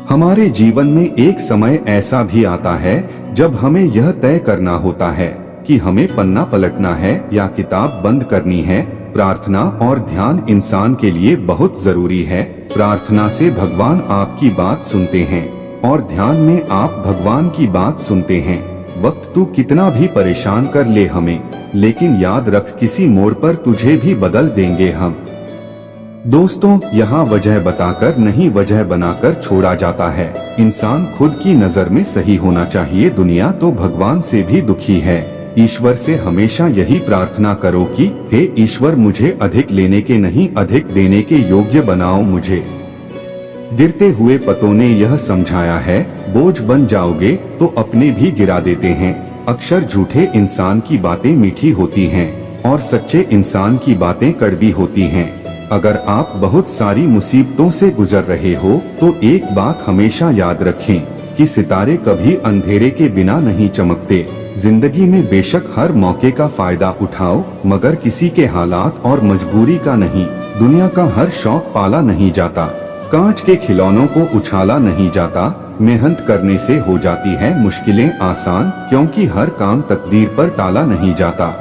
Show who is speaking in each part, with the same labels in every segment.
Speaker 1: हमारे जीवन में एक समय ऐसा भी आता है जब हमें यह तय करना होता है कि हमें पन्ना पलटना है या किताब बंद करनी है। प्रार्थना और ध्यान इंसान के लिए बहुत जरूरी है। प्रार्थना से भगवान आपकी बात सुनते हैं और ध्यान में आप भगवान की बात सुनते हैं। वक्त तू कितना भी परेशान कर ले हमें, लेकिन याद रख किसी मोड़ पर तुझे भी बदल देंगे हम। दोस्तों, यहाँ वजह बताकर नहीं वजह बनाकर छोड़ा जाता है। इंसान खुद की नजर में सही होना चाहिए, दुनिया तो भगवान से भी दुखी है। ईश्वर से हमेशा यही प्रार्थना करो कि हे ईश्वर, मुझे अधिक लेने के नहीं अधिक देने के योग्य बनाओ मुझे। गिरते हुए पतों ने यह समझाया है, बोझ बन जाओगे तो अपने भी गिरा देते हैं। अक्सर झूठे इंसान की बातें मीठी होती हैं और सच्चे इंसान की बातें कड़वी होती हैं। अगर आप बहुत सारी मुसीबतों से गुजर रहे हो तो एक बात हमेशा याद रखें कि सितारे कभी अंधेरे के बिना नहीं चमकते। जिंदगी में बेशक हर मौके का फायदा उठाओ, मगर किसी के हालात और मजबूरी का नहीं। दुनिया का हर शौक पाला नहीं जाता, कांच के खिलौनों को उछाला नहीं जाता। मेहनत करने से हो जाती है मुश्किलें आसान, क्योंकि हर काम तकदीर पर टाला नहीं जाता।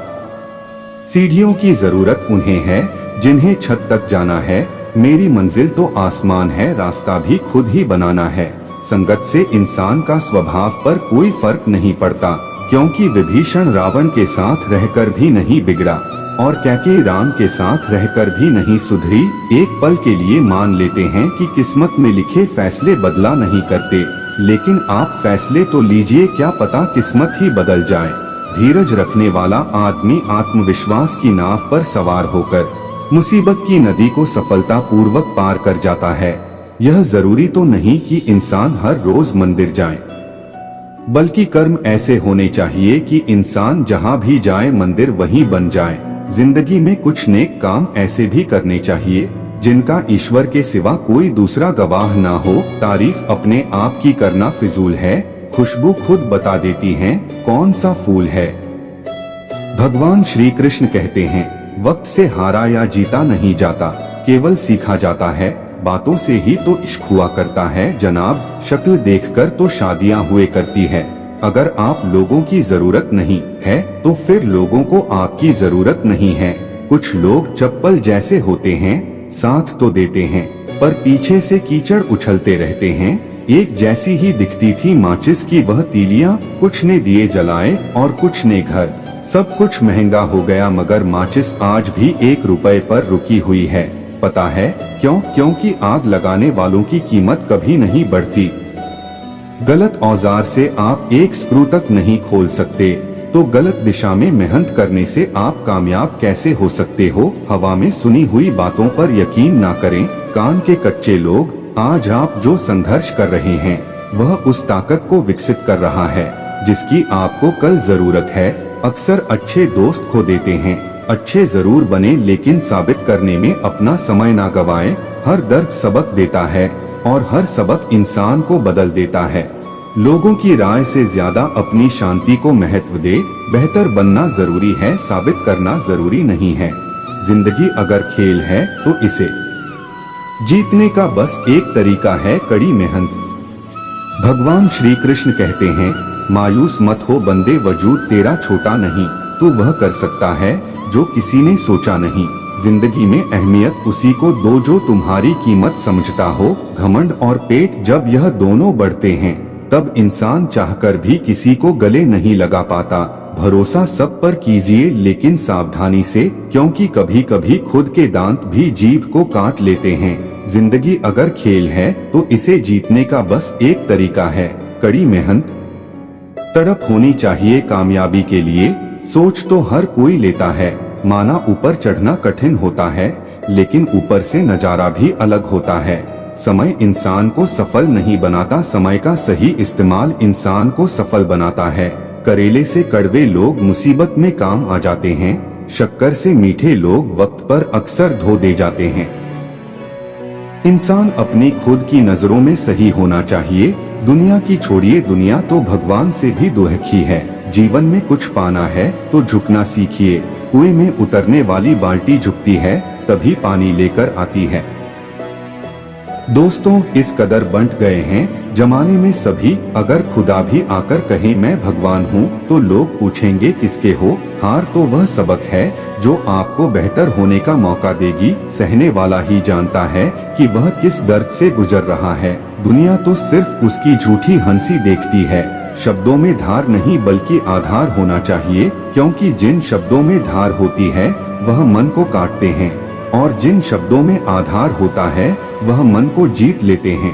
Speaker 1: सीढ़ियों की जरूरत उन्हें है जिन्हें छत तक जाना है। मेरी मंजिल तो आसमान है, रास्ता भी खुद ही बनाना है। संगत से इंसान का स्वभाव पर कोई फर्क नहीं पड़ता, क्योंकि विभीषण रावण के साथ रहकर भी नहीं बिगड़ा और कैकेयी राम के साथ रहकर भी नहीं सुधरी। एक पल के लिए मान लेते हैं कि किस्मत में लिखे फैसले बदला नहीं करते, लेकिन आप फैसले तो लीजिए, क्या पता किस्मत ही बदल जाए। धीरज रखने वाला आदमी आत्मविश्वास की नाव पर सवार होकर मुसीबत की नदी को सफलता पूर्वक पार कर जाता है। यह जरूरी तो नहीं कि इंसान हर रोज मंदिर जाए, बल्कि कर्म ऐसे होने चाहिए कि इंसान जहां भी जाए मंदिर वहीं बन जाए। जिंदगी में कुछ नेक काम ऐसे भी करने चाहिए जिनका ईश्वर के सिवा कोई दूसरा गवाह ना हो। तारीफ अपने आप की करना फिजूल है, खुशबू खुद बता देती है कौन सा फूल है। भगवान श्री कृष्ण कहते हैं, वक्त से हारा या जीता नहीं जाता, केवल सीखा जाता है। बातों से ही तो इश्क हुआ करता है जनाब, शक्ल देखकर तो शादियां हुए करती है। अगर आप लोगों की जरूरत नहीं है तो फिर लोगों को आपकी जरूरत नहीं है। कुछ लोग चप्पल जैसे होते हैं, साथ तो देते हैं पर पीछे से कीचड़ उछलते रहते हैं। एक जैसी ही दिखती थी माचिस की वह तीलियां, कुछ ने दिए जलाए और कुछ ने घर। सब कुछ महंगा हो गया मगर माचिस आज भी 1 रुपए पर रुकी हुई है। पता है क्यों? क्योंकि आग लगाने वालों की कीमत कभी नहीं बढ़ती। गलत औजार से आप एक स्क्रू तक नहीं खोल सकते, तो गलत दिशा में मेहनत करने से आप कामयाब कैसे हो सकते हो। हवा में सुनी हुई बातों पर यकीन ना करें। कान के कच्चे लोग, आज आप जो संघर्ष कर रहे हैं वह उस ताकत को विकसित कर रहा है जिसकी आपको कल जरूरत है। अक्सर अच्छे दोस्त खो देते हैं। अच्छे जरूर बने, लेकिन साबित करने में अपना समय ना गवाएं। हर दर्द सबक देता है और हर सबक इंसान को बदल देता है। लोगों की राय से ज्यादा अपनी शांति को महत्व दे। बेहतर बनना जरूरी है, साबित करना जरूरी नहीं है। जिंदगी अगर खेल है तो इसे जीतने का बस एक तरीका है, कड़ी मेहनत। भगवान श्री कृष्ण कहते हैं, मायूस मत हो बंदे, वजूद तेरा छोटा नहीं, तू वह कर सकता है जो किसी ने सोचा नहीं। जिंदगी में अहमियत उसी को दो जो तुम्हारी कीमत समझता हो। घमंड और पेट जब यह दोनों बढ़ते हैं तब इंसान चाहकर भी किसी को गले नहीं लगा पाता। भरोसा सब पर कीजिए, लेकिन सावधानी से, क्योंकि कभी कभी खुद के दांत भी जीभ को काट लेते हैं। जिंदगी अगर खेल है तो इसे जीतने का बस एक तरीका है, कड़ी मेहनत। तड़प होनी चाहिए कामयाबी के लिए। सोच तो हर कोई लेता है, माना ऊपर चढ़ना कठिन होता है, लेकिन ऊपर से नजारा भी अलग होता है। समय इंसान को सफल नहीं बनाता, समय का सही इस्तेमाल इंसान को सफल बनाता है। करेले से कड़वे लोग मुसीबत में काम आ जाते हैं, शक्कर से मीठे लोग वक्त पर अक्सर धो दे जाते हैं। इंसान अपनी खुद की नजरों में सही होना चाहिए। दुनिया की छोड़िए, दुनिया तो भगवान से भी दुखी है। जीवन में कुछ पाना है तो झुकना सीखिए। कुएं में उतरने वाली बाल्टी झुकती है तभी पानी लेकर आती है। दोस्तों, इस कदर बंट गए हैं जमाने में सभी, अगर खुदा भी आकर कहे मैं भगवान हूँ तो लोग पूछेंगे किसके हो। हार तो वह सबक है जो आपको बेहतर होने का मौका देगी। सहने वाला ही जानता है कि वह किस दर्द से गुजर रहा है। दुनिया तो सिर्फ उसकी झूठी हंसी देखती है। शब्दों में धार नहीं बल्कि आधार होना चाहिए, क्योंकि जिन शब्दों में धार होती है वह मन को काटते हैं, और जिन शब्दों में आधार होता है वह मन को जीत लेते हैं।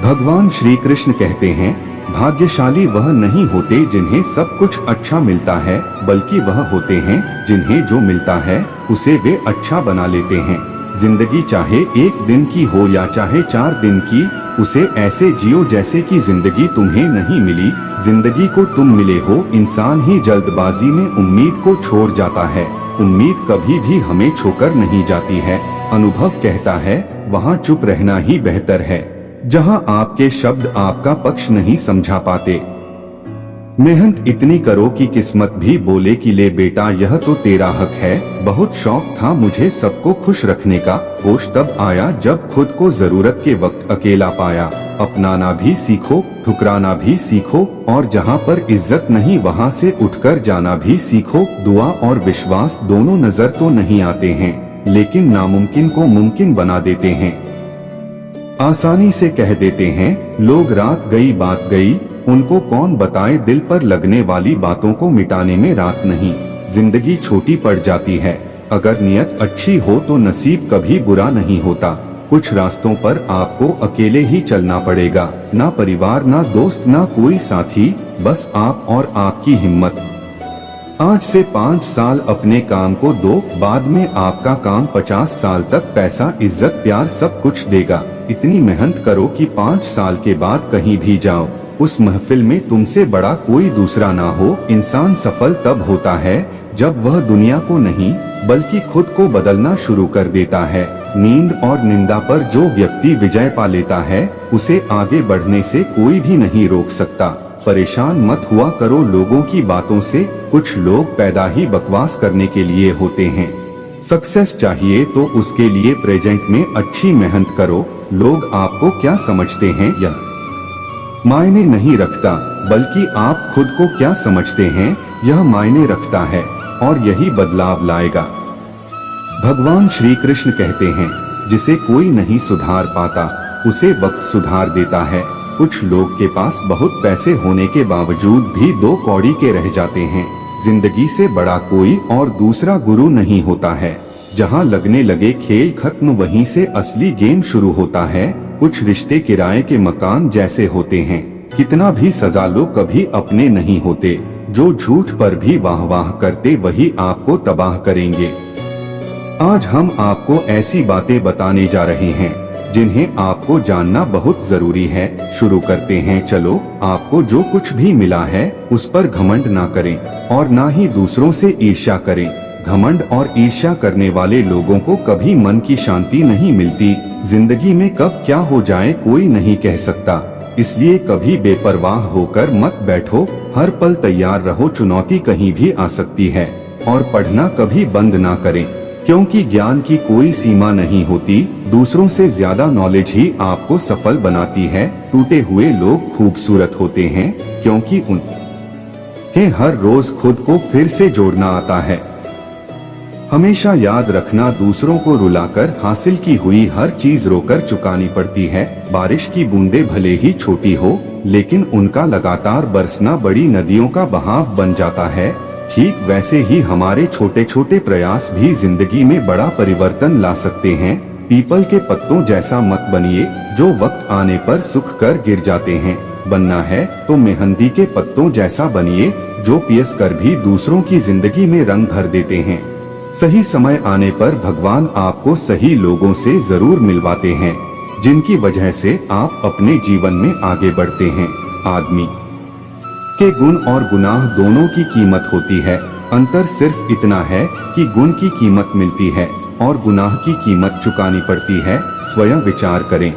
Speaker 1: भगवान श्री कृष्ण कहते हैं, भाग्यशाली वह नहीं होते जिन्हें सब कुछ अच्छा मिलता है, बल्कि वह होते हैं जिन्हें जो मिलता है उसे वे अच्छा बना लेते हैं। जिंदगी चाहे एक दिन की हो या चाहे 4 दिन की, उसे ऐसे जियो जैसे कि जिंदगी तुम्हें नहीं मिली। जिंदगी को तुम मिले हो। इंसान ही जल्दबाजी में उम्मीद को छोड़ जाता है। उम्मीद कभी भी हमें छोकर नहीं जाती है। अनुभव कहता है वहाँ चुप रहना ही बेहतर है, जहाँ आपके शब्द आपका पक्ष नहीं समझा पाते। मेहनत इतनी करो कि किस्मत भी बोले कि ले बेटा यह तो तेरा हक है। बहुत शौक था मुझे सबको खुश रखने का, होश तब आया जब खुद को जरूरत के वक्त अकेला पाया। अपनाना भी सीखो, ठुकराना भी सीखो, और जहाँ पर इज्जत नहीं वहाँ से उठकर जाना भी सीखो। दुआ और विश्वास दोनों नजर तो नहीं आते हैं, लेकिन नामुमकिन को मुमकिन बना देते हैं। आसानी से कह देते हैं लोग रात गई बात गई, उनको कौन बताए दिल पर लगने वाली बातों को मिटाने में रात नहीं। जिंदगी छोटी पड़ जाती है, अगर नियत अच्छी हो तो नसीब कभी बुरा नहीं होता। कुछ रास्तों पर आपको अकेले ही चलना पड़ेगा, ना परिवार ना दोस्त ना कोई साथी, बस आप और आपकी हिम्मत। आज से 5 साल अपने काम को दो, बाद में आपका काम 50 साल तक पैसा इज्जत प्यार सब कुछ देगा। इतनी मेहनत करो कि 5 साल के बाद कहीं भी जाओ, उस महफिल में तुमसे बड़ा कोई दूसरा ना हो। इंसान सफल तब होता है जब वह दुनिया को नहीं बल्कि खुद को बदलना शुरू कर देता है। नींद और निंदा पर जो व्यक्ति विजय पा लेता है उसे आगे बढ़ने से कोई भी नहीं रोक सकता। परेशान मत हुआ करो लोगों की बातों से, कुछ लोग पैदा ही बकवास करने के लिए होते हैं। सक्सेस चाहिए तो उसके लिए प्रेजेंट में अच्छी मेहनत करो। लोग आपको क्या समझते हैं यह मायने नहीं रखता, बल्कि आप खुद को क्या समझते हैं यह मायने रखता है, और यही बदलाव लाएगा। भगवान श्री कृष्ण कहते हैं, जिसे कोई नहीं सुधार पाता उसे वक्त सुधार देता है। कुछ लोग के पास बहुत पैसे होने के बावजूद भी 2 कौड़ी के रह जाते हैं। जिंदगी से बड़ा कोई और दूसरा गुरु नहीं होता है। जहाँ लगने लगे खेल खत्म वहीं से असली गेम शुरू होता है। कुछ रिश्ते किराए के मकान जैसे होते हैं, कितना भी सजा लो कभी अपने नहीं होते। जो झूठ पर भी वाह वाह करते वही आपको तबाह करेंगे। आज हम आपको ऐसी बातें बताने जा रहे हैं जिन्हें आपको जानना बहुत जरूरी है। शुरू करते हैं चलो। आपको जो कुछ भी मिला है उस पर घमंड ना करें और ना ही दूसरों से ईर्ष्या करें। घमंड और ईर्ष्या करने वाले लोगों को कभी मन की शांति नहीं मिलती। जिंदगी में कब क्या हो जाए कोई नहीं कह सकता, इसलिए कभी बेपरवाह होकर मत बैठो। हर पल तैयार रहो, चुनौती कहीं भी आ सकती है। और पढ़ना कभी बंद ना करें, क्योंकि ज्ञान की कोई सीमा नहीं होती। दूसरों से ज्यादा नॉलेज ही आपको सफल बनाती है। टूटे हुए लोग खूबसूरत होते हैं क्योंकि उन्हें हर रोज खुद को फिर से जोड़ना आता है। हमेशा याद रखना, दूसरों को रुलाकर हासिल की हुई हर चीज रोकर चुकानी पड़ती है। बारिश की बूंदें भले ही छोटी हो, लेकिन उनका लगातार बरसना बड़ी नदियों का बहाव बन जाता है। ठीक वैसे ही हमारे छोटे छोटे प्रयास भी जिंदगी में बड़ा परिवर्तन ला सकते हैं। पीपल के पत्तों जैसा मत बनिए जो वक्त आने पर सूख कर गिर जाते हैं। बनना है तो मेहंदी के पत्तों जैसा बनिए जो पियस कर भी दूसरों की जिंदगी में रंग भर देते हैं। सही समय आने पर भगवान आपको सही लोगों से जरूर मिलवाते हैं, जिनकी वजह से आप अपने जीवन में आगे बढ़ते हैं। आदमी के गुण और गुनाह दोनों की कीमत होती है। अंतर सिर्फ इतना है कि गुण की कीमत मिलती है और गुनाह की कीमत चुकानी पड़ती है। स्वयं विचार करें।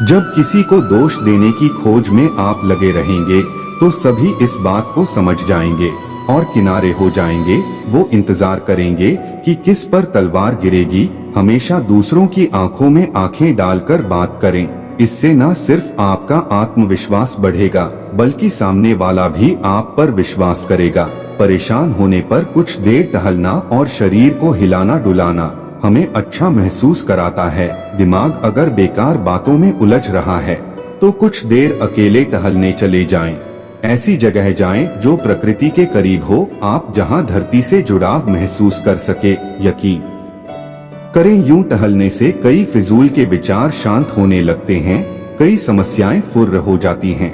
Speaker 1: जब किसी को दोष देने की खोज में आप लगे रहेंगे तो सभी इस बात को समझ जाएंगे और किनारे हो जाएंगे। वो इंतजार करेंगे कि किस पर तलवार गिरेगी। हमेशा दूसरों की आंखों में आंखें डालकर बात करें। इससे न सिर्फ आपका आत्मविश्वास बढ़ेगा बल्कि सामने वाला भी आप पर विश्वास करेगा। परेशान होने पर कुछ देर टहलना और शरीर को हिलाना डुलाना हमें अच्छा महसूस कराता है। दिमाग अगर बेकार बातों में उलझ रहा है तो कुछ देर अकेले टहलने चले जाएं। ऐसी जगह जाएं जो प्रकृति के करीब हो, आप जहां धरती से जुड़ाव महसूस कर सके। यकीन करें यूं टहलने से कई फिजूल के विचार शांत होने लगते हैं, कई समस्याएं फुर्र हो जाती हैं।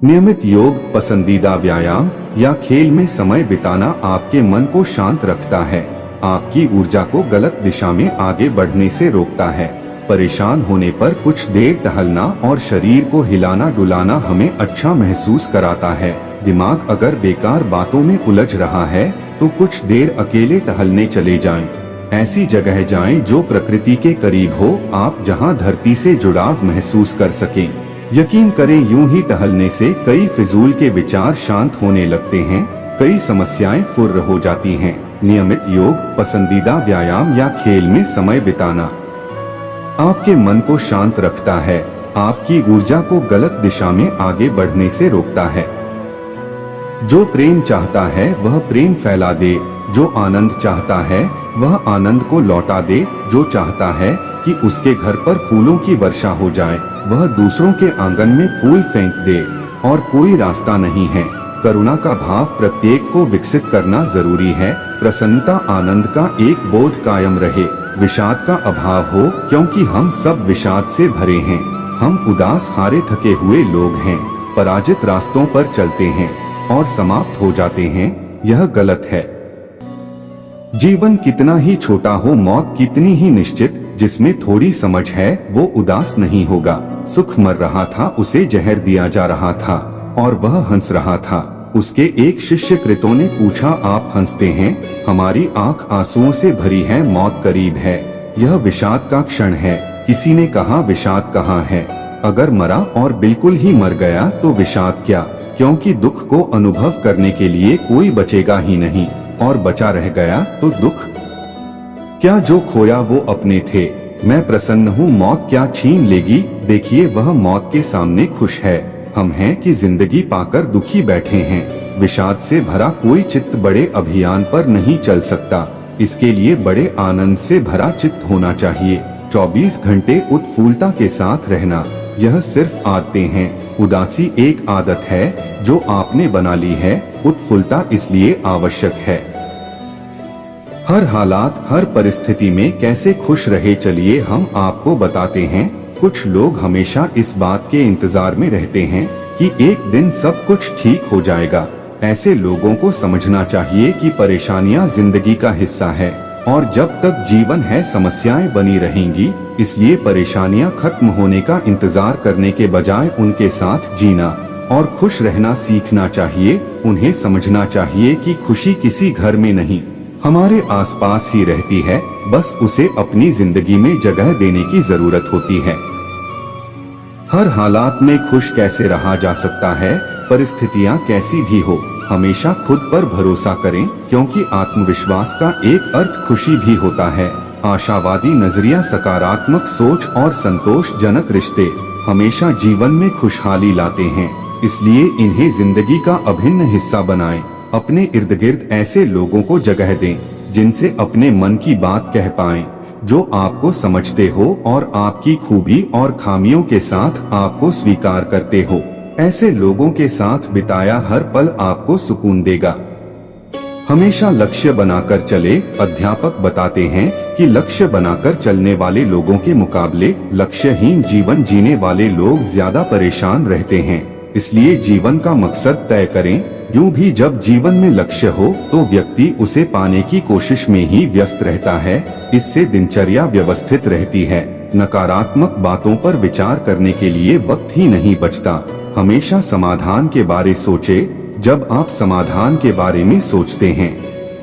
Speaker 1: नियमित योग, पसंदीदा व्यायाम या खेल में समय बिताना आपके मन को शांत रखता है, आपकी ऊर्जा को गलत दिशा में आगे बढ़ने से रोकता है। परेशान होने पर कुछ देर टहलना और शरीर को हिलाना डुलाना हमें अच्छा महसूस कराता है। दिमाग अगर बेकार बातों में उलझ रहा है तो कुछ देर अकेले टहलने चले जाएं। ऐसी जगह जाएं जो प्रकृति के करीब हो, आप जहां धरती से जुड़ाव महसूस कर सकें। यकीन करें यूं ही टहलने से कई फिजूल के विचार शांत होने लगते हैं, कई समस्याएं फुर्र हो जाती हैं। नियमित योग, पसंदीदा व्यायाम या खेल में समय बिताना आपके मन को शांत रखता है, आपकी ऊर्जा को गलत दिशा में आगे बढ़ने से रोकता है। जो प्रेम चाहता है वह प्रेम फैला दे, जो आनंद चाहता है वह आनंद को लौटा दे। जो चाहता है कि उसके घर पर फूलों की वर्षा हो जाए वह दूसरों के आंगन में फूल फेंक दे। और कोई रास्ता नहीं है। करुणा का भाव प्रत्येक को विकसित करना जरूरी है। प्रसन्नता, आनंद का एक बोध कायम रहे, विषाद का अभाव हो, क्योंकि हम सब विषाद से भरे हैं। हम उदास, हारे थके हुए लोग हैं, पराजित रास्तों पर चलते हैं और समाप्त हो जाते हैं। यह गलत है। जीवन कितना ही छोटा हो, मौत कितनी ही निश्चित, जिसमें थोड़ी समझ है वो उदास नहीं होगा। सुख मर रहा था, उसे जहर दिया जा रहा था और वह हंस रहा था। उसके एक शिष्य कृतों ने पूछा, आप हंसते हैं? हमारी आंख आंसुओं से भरी है, मौत करीब है, यह विषाद का क्षण है। किसी ने कहा, विषाद कहाँ है? अगर मरा और बिल्कुल ही मर गया तो विषाद क्या, क्योंकि दुख को अनुभव करने के लिए कोई बचेगा ही नहीं, और बचा रह गया तो दुख क्या? जो खोया वो अपने थे। मैं प्रसन्न हूँ, मौत क्या छीन लेगी? देखिए वह मौत के सामने खुश है। हम हैं कि जिंदगी पाकर दुखी बैठे हैं। विषाद से भरा कोई चित्त बड़े अभियान पर नहीं चल सकता, इसके लिए बड़े आनंद से भरा चित्त होना चाहिए। 24 घंटे उत्फुल्लता के साथ रहना, यह सिर्फ आदतें हैं। उदासी एक आदत है जो आपने बना ली है, उत्फुल्लता इसलिए आवश्यक है। हर हालात, हर परिस्थिति में कैसे खुश रहे, चलिए हम आपको बताते हैं। कुछ लोग हमेशा इस बात के इंतजार में रहते हैं कि एक दिन सब कुछ ठीक हो जाएगा। ऐसे लोगों को समझना चाहिए कि परेशानियां जिंदगी का हिस्सा है और जब तक जीवन है समस्याएं बनी रहेंगी। इसलिए परेशानियां खत्म होने का इंतजार करने के बजाय उनके साथ जीना और खुश रहना सीखना चाहिए। उन्हें समझना चाहिए कि खुशी किसी घर में नहीं, हमारे आसपास ही रहती है, बस उसे अपनी जिंदगी में जगह देने की जरूरत होती है। हर हालात में खुश कैसे रहा जा सकता है, परिस्थितियां कैसी भी हो, हमेशा खुद पर भरोसा करें, क्योंकि आत्मविश्वास का एक अर्थ खुशी भी होता है। आशावादी नजरिया, सकारात्मक सोच और संतोषजनक रिश्ते हमेशा जीवन में खुशहाली लाते हैं, इसलिए इन्हें जिंदगी का अभिन्न हिस्सा बनाएं। अपने इर्द गिर्द ऐसे लोगों को जगह दें जिनसे अपने मन की बात कह पाएं, जो आपको समझते हो और आपकी खूबी और खामियों के साथ आपको स्वीकार करते हो। ऐसे लोगों के साथ बिताया हर पल आपको सुकून देगा। हमेशा लक्ष्य बनाकर चले। अध्यापक बताते हैं कि लक्ष्य बनाकर चलने वाले लोगों के मुकाबले लक्ष्यहीन जीवन जीने वाले लोग ज्यादा परेशान रहते हैं। इसलिए जीवन का मकसद तय करें। यूं भी जब जीवन में लक्ष्य हो तो व्यक्ति उसे पाने की कोशिश में ही व्यस्त रहता है। इससे दिनचर्या व्यवस्थित रहती है। नकारात्मक बातों पर विचार करने के लिए वक्त ही नहीं बचता। हमेशा समाधान के बारे सोचे। जब आप समाधान के बारे में सोचते हैं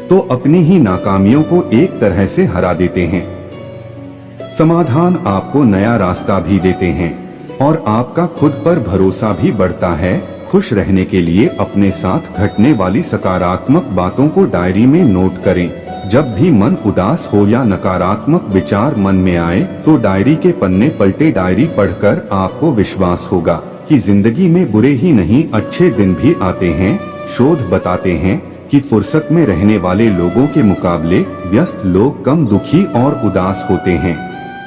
Speaker 1: तो अपनी ही नाकामियों को एक तरह से हरा देते हैं। समाधान आपको नया रास्ता भी देते हैं और आपका खुद पर भरोसा भी बढ़ता है। खुश रहने के लिए अपने साथ घटने वाली सकारात्मक बातों को डायरी में नोट करें। जब भी मन उदास हो या नकारात्मक विचार मन में आए तो डायरी के पन्ने पलटे। डायरी पढ़कर आपको विश्वास होगा कि जिंदगी में बुरे ही नहीं अच्छे दिन भी आते हैं। शोध बताते हैं कि फुर्सत में रहने वाले लोगों के मुकाबले व्यस्त लोग कम दुखी और उदास होते हैं।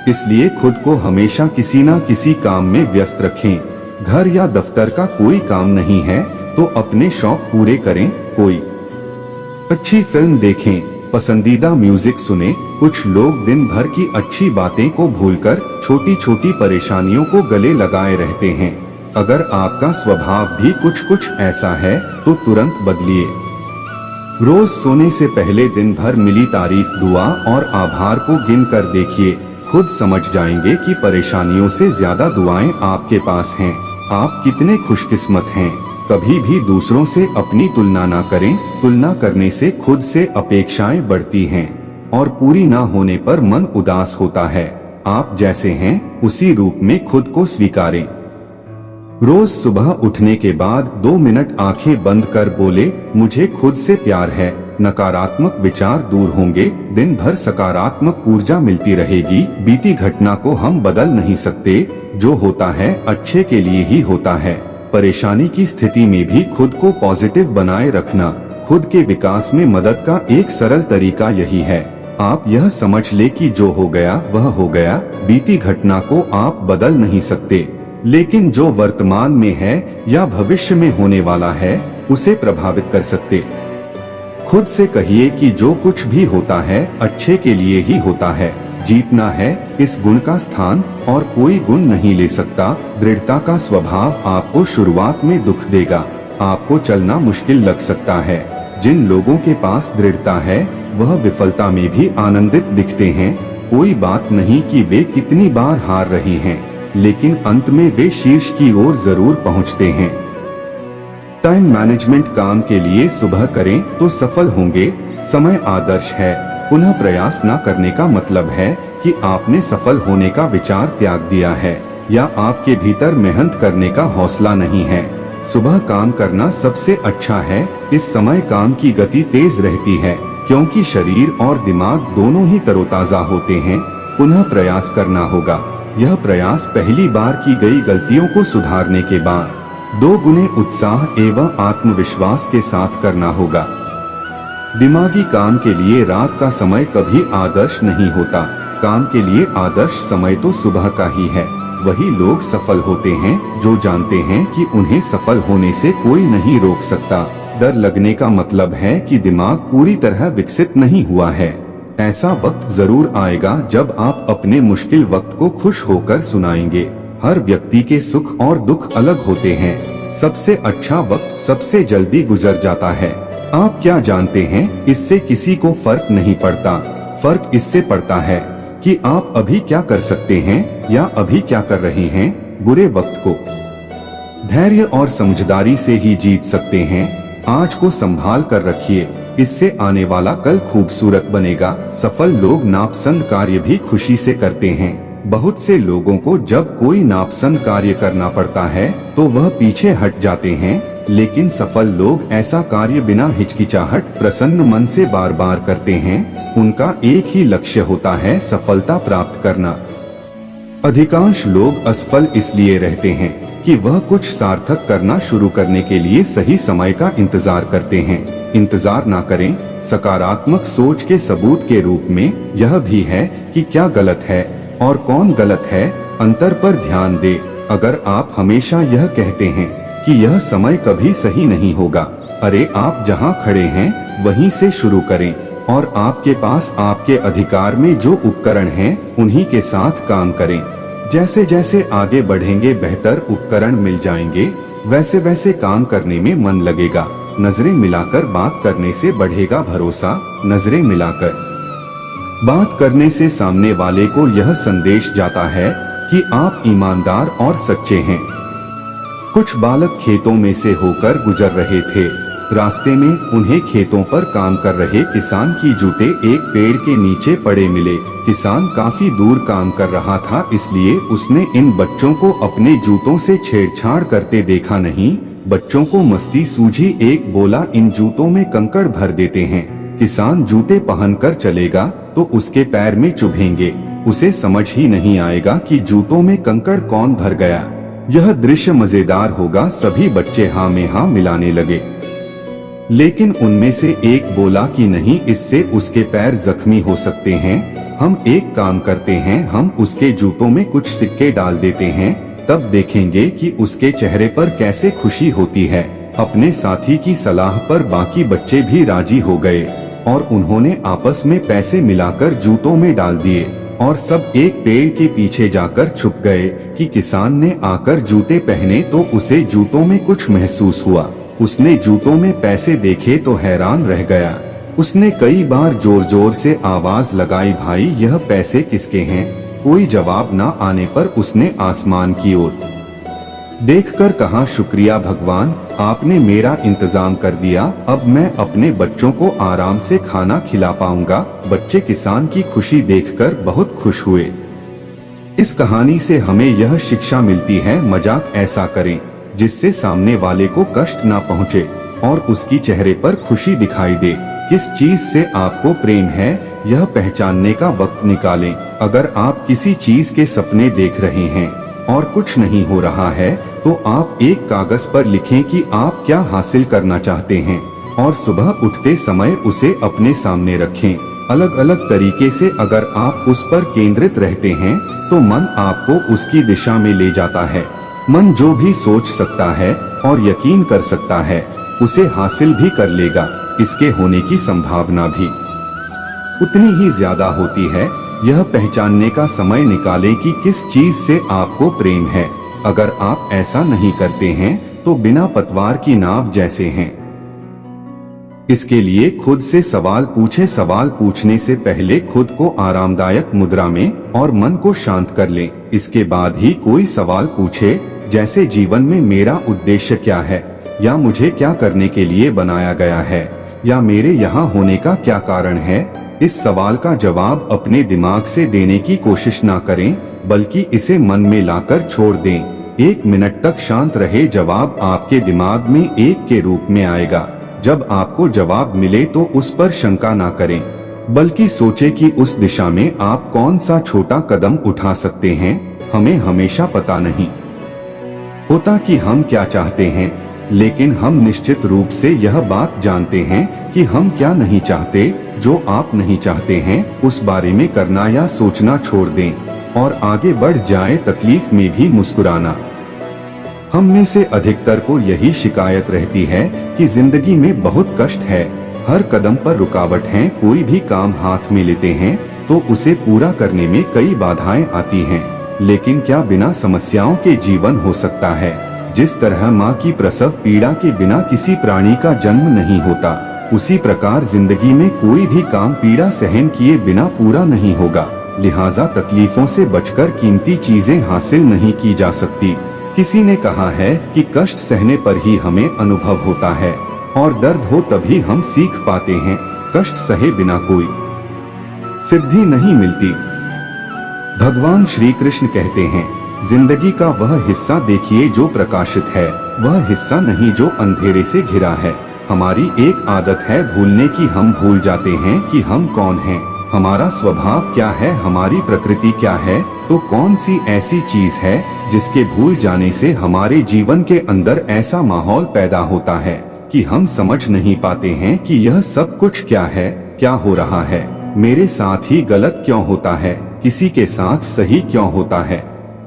Speaker 1: इसलिए खुद को हमेशा किसी न किसी काम में व्यस्त रखें। घर या दफ्तर का कोई काम नहीं है तो अपने शौक पूरे करें। कोई अच्छी फिल्म देखें, पसंदीदा म्यूजिक सुने। कुछ लोग दिन भर की अच्छी बातें को भूलकर छोटी छोटी परेशानियों को गले लगाए रहते हैं। अगर आपका स्वभाव भी कुछ ऐसा है तो तुरंत बदलिए। रोज सोने से पहले दिन भर मिली तारीफ, दुआ और आभार को गिन कर देखिए। खुद समझ जाएंगे कि परेशानियों से ज्यादा दुआएं आपके पास हैं। आप कितने खुशकिस्मत हैं। कभी भी दूसरों से अपनी तुलना ना करें। तुलना करने से खुद से अपेक्षाएं बढ़ती हैं और पूरी ना होने पर मन उदास होता है। आप जैसे हैं उसी रूप में खुद को स्वीकारें। रोज सुबह उठने के बाद 2 मिनट आंखें बंद कर बोले, मुझे खुद से प्यार है। नकारात्मक विचार दूर होंगे। दिन भर सकारात्मक ऊर्जा मिलती रहेगी। बीती घटना को हम बदल नहीं सकते। जो होता है अच्छे के लिए ही होता है। परेशानी की स्थिति में भी खुद को पॉजिटिव बनाए रखना खुद के विकास में मदद का एक सरल तरीका यही है। आप यह समझ ले कि जो हो गया वह हो गया। बीती घटना को आप बदल नहीं सकते, लेकिन जो वर्तमान में है या भविष्य में होने वाला है उसे प्रभावित कर सकते। खुद से कहिए कि जो कुछ भी होता है अच्छे के लिए ही होता है। जीतना है इस गुण का स्थान और कोई गुण नहीं ले सकता। दृढ़ता का स्वभाव आपको शुरुआत में दुख देगा। आपको चलना मुश्किल लग सकता है। जिन लोगों के पास दृढ़ता है वह विफलता में भी आनंदित दिखते हैं। कोई बात नहीं कि वे कितनी बार हार रहे हैं, लेकिन अंत में वे शीर्ष की ओर जरूर पहुंचते हैं। टाइम मैनेजमेंट काम के लिए सुबह करें तो सफल होंगे। समय आदर्श है। पुनः प्रयास न करने का मतलब है कि आपने सफल होने का विचार त्याग दिया है या आपके भीतर मेहनत करने का हौसला नहीं है। सुबह काम करना सबसे अच्छा है। इस समय काम की गति तेज रहती है क्योंकि शरीर और दिमाग दोनों ही तरोताजा होते हैं। पुनः प्रयास करना होगा। यह प्रयास पहली बार की गई गलतियों को सुधारने के बाद 2 गुने उत्साह एवं आत्मविश्वास के साथ करना होगा। दिमागी काम के लिए रात का समय कभी आदर्श नहीं होता। काम के लिए आदर्श समय तो सुबह का ही है। वही लोग सफल होते हैं जो जानते हैं कि उन्हें सफल होने से कोई नहीं रोक सकता। डर लगने का मतलब है कि दिमाग पूरी तरह विकसित नहीं हुआ है। ऐसा वक्त जरूर आएगा जब आप अपने मुश्किल वक्त को खुश होकर सुनाएंगे। हर व्यक्ति के सुख और दुख अलग होते हैं। सबसे अच्छा वक्त सबसे जल्दी गुजर जाता है। आप क्या जानते हैं, इससे किसी को फर्क नहीं पड़ता। फर्क इससे पड़ता है कि आप अभी क्या कर सकते हैं या अभी क्या कर रहे हैं। बुरे वक्त को धैर्य और समझदारी से ही जीत सकते हैं। आज को संभाल कर रखिए, इससे आने वाला कल खूबसूरत बनेगा। सफल लोग नापसंद कार्य भी खुशी से करते हैं। बहुत से लोगों को जब कोई नापसंद कार्य करना पड़ता है तो वह पीछे हट जाते हैं, लेकिन सफल लोग ऐसा कार्य बिना हिचकिचाहट प्रसन्न मन से बार बार करते हैं। उनका एक ही लक्ष्य होता है, सफलता प्राप्त करना। अधिकांश लोग असफल इसलिए रहते हैं कि वह कुछ सार्थक करना शुरू करने के लिए सही समय का इंतजार करते हैं। इंतजार ना करें। सकारात्मक सोच के सबूत के रूप में यह भी है कि क्या गलत है और कौन गलत है, अंतर पर ध्यान दे। अगर आप हमेशा यह कहते हैं कि यह समय कभी सही नहीं होगा, अरे आप जहां खड़े हैं वहीं से शुरू करें और आपके पास आपके अधिकार में जो उपकरण हैं उन्हीं के साथ काम करें। जैसे जैसे आगे बढ़ेंगे बेहतर उपकरण मिल जाएंगे, वैसे वैसे काम करने में मन लगेगा। नजरें मिलाकर बात करने से बढ़ेगा भरोसा। नजरें मिलाकर बात करने से सामने वाले को यह संदेश जाता है कि आप ईमानदार और सच्चे हैं। कुछ बालक खेतों में से होकर गुजर रहे थे। रास्ते में उन्हें खेतों पर काम कर रहे किसान की जूते एक पेड़ के नीचे पड़े मिले। किसान काफी दूर काम कर रहा था, इसलिए उसने इन बच्चों को अपने जूतों से छेड़छाड़ करते देखा नहीं। बच्चों को मस्ती सूझी। एक बोला, इन जूतों में कंकड़ भर देते हैं। किसान जूते पहनकर चलेगा तो उसके पैर में चुभेंगे, उसे समझ ही नहीं आएगा कि जूतों में कंकड़ कौन भर गया। यह दृश्य मजेदार होगा। सभी बच्चे हाँ में हाँ मिलाने लगे, लेकिन उनमें से एक बोला कि नहीं, इससे उसके पैर जख्मी हो सकते हैं। हम एक काम करते हैं, हम उसके जूतों में कुछ सिक्के डाल देते हैं, तब देखेंगे कि उसके चेहरे पर कैसे खुशी होती है। अपने साथी की सलाह पर बाकी बच्चे भी राजी हो गए और उन्होंने आपस में पैसे मिलाकर जूतों में डाल दिए और सब एक पेड़ के पीछे जाकर छुप गए कि किसान ने आकर जूते पहने तो उसे जूतों में कुछ महसूस हुआ। उसने जूतों में पैसे देखे तो हैरान रह गया। उसने कई बार जोर जोर से आवाज लगाई, भाई यह पैसे किसके हैं? कोई जवाब न आने पर उसने आसमान की ओर देखकर कहा, शुक्रिया भगवान, आपने मेरा इंतजाम कर दिया। अब मैं अपने बच्चों को आराम से खाना खिला पाऊंगा। बच्चे किसान की खुशी देखकर बहुत खुश हुए। इस कहानी से हमें यह शिक्षा मिलती है, मजाक ऐसा करें जिससे सामने वाले को कष्ट ना पहुंचे और उसकी चेहरे पर खुशी दिखाई दे। किस चीज से आपको प्रेम है, यह पहचानने का वक्त निकालें। अगर आप किसी चीज के सपने देख रहे हैं और कुछ नहीं हो रहा है तो आप एक कागज पर लिखें कि आप क्या हासिल करना चाहते हैं और सुबह उठते समय उसे अपने सामने रखें। अलग अलग तरीके से अगर आप उस पर केंद्रित रहते हैं तो मन आपको उसकी दिशा में ले जाता है। मन जो भी सोच सकता है और यकीन कर सकता है उसे हासिल भी कर लेगा। इसके होने की संभावना भी उतनी ही ज्यादा होती है। यह पहचानने का समय निकालें कि किस चीज से आपको प्रेम है। अगर आप ऐसा नहीं करते हैं तो बिना पतवार की नाव जैसे हैं। इसके लिए खुद से सवाल पूछे। सवाल पूछने से पहले खुद को आरामदायक मुद्रा में और मन को शांत कर लें। इसके बाद ही कोई सवाल पूछे, जैसे जीवन में मेरा उद्देश्य क्या है, या मुझे क्या करने के लिए बनाया गया है, या मेरे यहाँ होने का क्या कारण है। इस सवाल का जवाब अपने दिमाग से देने की कोशिश ना करें, बल्कि इसे मन में लाकर छोड़ दें। 1 मिनट तक शांत रहे। जवाब आपके दिमाग में एक के रूप में आएगा। जब आपको जवाब मिले तो उस पर शंका ना करें, बल्कि सोचे कि उस दिशा में आप कौन सा छोटा कदम उठा सकते हैं। हमें हमेशा पता नहीं होता कि हम क्या चाहते हैं, लेकिन हम निश्चित रूप से यह बात जानते हैं कि हम क्या नहीं चाहते। जो आप नहीं चाहते हैं उस बारे में करना या सोचना छोड़ दें और आगे बढ़ जाएं। तकलीफ में भी मुस्कुराना। हम में से अधिकतर को यही शिकायत रहती है कि जिंदगी में बहुत कष्ट है, हर कदम पर रुकावट है। कोई भी काम हाथ में लेते हैं तो उसे पूरा करने में कई बाधाएं आती हैं। लेकिन क्या बिना समस्याओं के जीवन हो सकता है? जिस तरह माँ की प्रसव पीड़ा के बिना किसी प्राणी का जन्म नहीं होता, उसी प्रकार जिंदगी में कोई भी काम पीड़ा सहन किए बिना पूरा नहीं होगा। लिहाजा तकलीफों से बचकर कीमती चीजें हासिल नहीं की जा सकती। किसी ने कहा है कि कष्ट सहने पर ही हमें अनुभव होता है और दर्द हो तभी हम सीख पाते हैं। कष्ट सहे बिना कोई सिद्धि नहीं मिलती। भगवान श्री कृष्ण कहते हैं, जिंदगी का वह हिस्सा देखिए जो प्रकाशित है, वह हिस्सा नहीं जो अंधेरे से घिरा है। हमारी एक आदत है भूलने की। हम भूल जाते हैं कि हम कौन हैं, हमारा स्वभाव क्या है, हमारी प्रकृति क्या है। तो कौन सी ऐसी चीज है जिसके भूल जाने से हमारे जीवन के अंदर ऐसा माहौल पैदा होता है कि हम समझ नहीं पाते हैं कि यह सब कुछ क्या है, क्या हो रहा है, मेरे साथ ही गलत क्यों होता है, किसी के साथ सही क्यों होता है।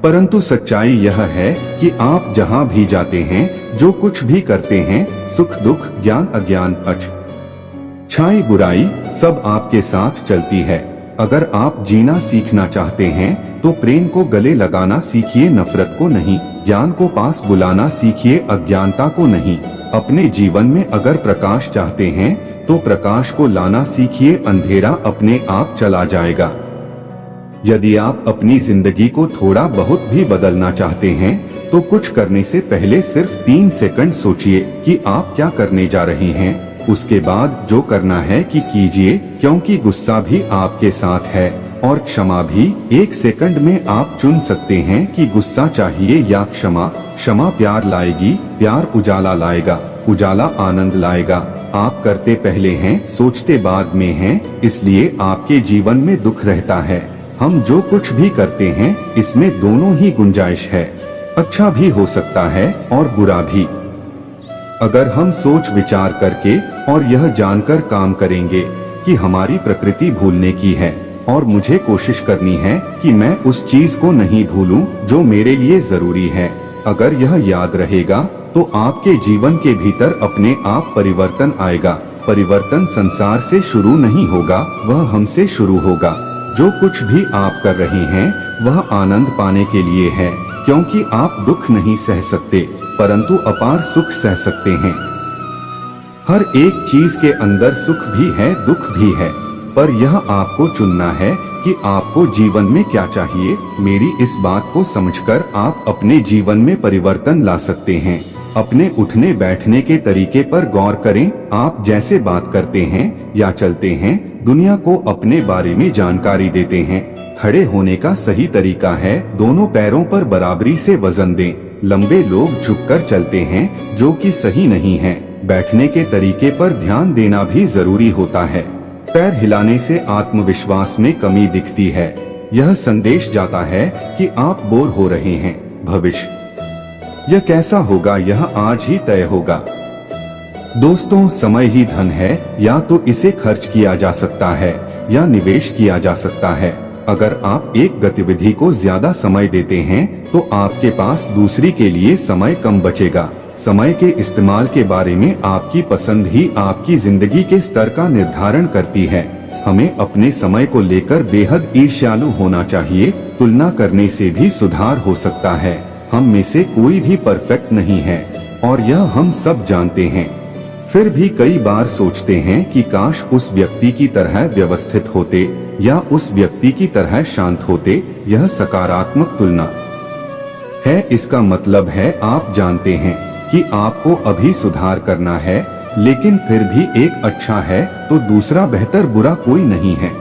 Speaker 1: परंतु सच्चाई यह है कि आप जहाँ भी जाते हैं, जो कुछ भी करते हैं, सुख दुख, ज्ञान अज्ञान, अच्छाई बुराई, सब आपके साथ चलती है। अगर आप जीना सीखना चाहते हैं तो प्रेम को गले लगाना सीखिए, नफरत को नहीं। ज्ञान को पास बुलाना सीखिए, अज्ञानता को नहीं। अपने जीवन में अगर प्रकाश चाहते हैं तो प्रकाश को लाना सीखिए, अंधेरा अपने आप चला जाएगा। यदि आप अपनी जिंदगी को थोड़ा बहुत भी बदलना चाहते हैं तो कुछ करने से पहले सिर्फ 3 सेकंड सोचिए कि आप क्या करने जा रहे हैं। उसके बाद जो करना है कि कीजिए, क्योंकि गुस्सा भी आपके साथ है और क्षमा भी। 1 सेकंड में आप चुन सकते हैं कि गुस्सा चाहिए या क्षमा। क्षमा प्यार लाएगी, प्यार उजाला लाएगा, उजाला आनंद लाएगा, आप करते पहले हैं, सोचते बाद में हैं, इसलिए आपके जीवन में दुख रहता है। हम जो कुछ भी करते हैं इसमें दोनों ही गुंजाइश है, अच्छा भी हो सकता है और बुरा भी। अगर हम सोच विचार करके और यह जानकर काम करेंगे कि हमारी प्रकृति भूलने की है और मुझे कोशिश करनी है कि मैं उस चीज को नहीं भूलूं जो मेरे लिए जरूरी है, अगर यह याद रहेगा तो आपके जीवन के भीतर अपने आप परिवर्तन आएगा। परिवर्तन संसार से शुरू नहीं होगा, वह हमसे शुरू होगा। जो कुछ भी आप कर रहे हैं वह आनंद पाने के लिए है, क्योंकि आप दुख नहीं सह सकते परंतु अपार सुख सह सकते हैं। हर एक चीज के अंदर सुख भी है, दुख भी है, पर यह आपको चुनना है कि आपको जीवन में क्या चाहिए। मेरी इस बात को समझकर आप अपने जीवन में परिवर्तन ला सकते हैं। अपने उठने बैठने के तरीके पर गौर करें। आप जैसे बात करते हैं या चलते हैं, दुनिया को अपने बारे में जानकारी देते हैं। खड़े होने का सही तरीका है दोनों पैरों पर बराबरी से वजन दें। लंबे लोग झुककर चलते हैं जो कि सही नहीं है। बैठने के तरीके पर ध्यान देना भी जरूरी होता है। पैर हिलाने से आत्मविश्वास में कमी दिखती है। यह संदेश जाता है कि आप बोर हो रहे हैं। भविष्य यह कैसा होगा यह आज ही तय होगा। दोस्तों, समय ही धन है, या तो इसे खर्च किया जा सकता है या निवेश किया जा सकता है। अगर आप एक गतिविधि को ज्यादा समय देते हैं तो आपके पास दूसरी के लिए समय कम बचेगा। समय के इस्तेमाल के बारे में आपकी पसंद ही आपकी जिंदगी के स्तर का निर्धारण करती है। हमें अपने समय को लेकर बेहद ईर्ष्यालु होना चाहिए। तुलना करने से भी सुधार हो सकता है। हम में से कोई भी परफेक्ट नहीं है और यह हम सब जानते हैं। फिर भी कई बार सोचते हैं कि काश उस व्यक्ति की तरह व्यवस्थित होते या उस व्यक्ति की तरह शांत होते। यह सकारात्मक तुलना है। इसका मतलब है आप जानते हैं कि आपको अभी सुधार करना है, लेकिन फिर भी एक अच्छा है तो दूसरा बेहतर, बुरा कोई नहीं है।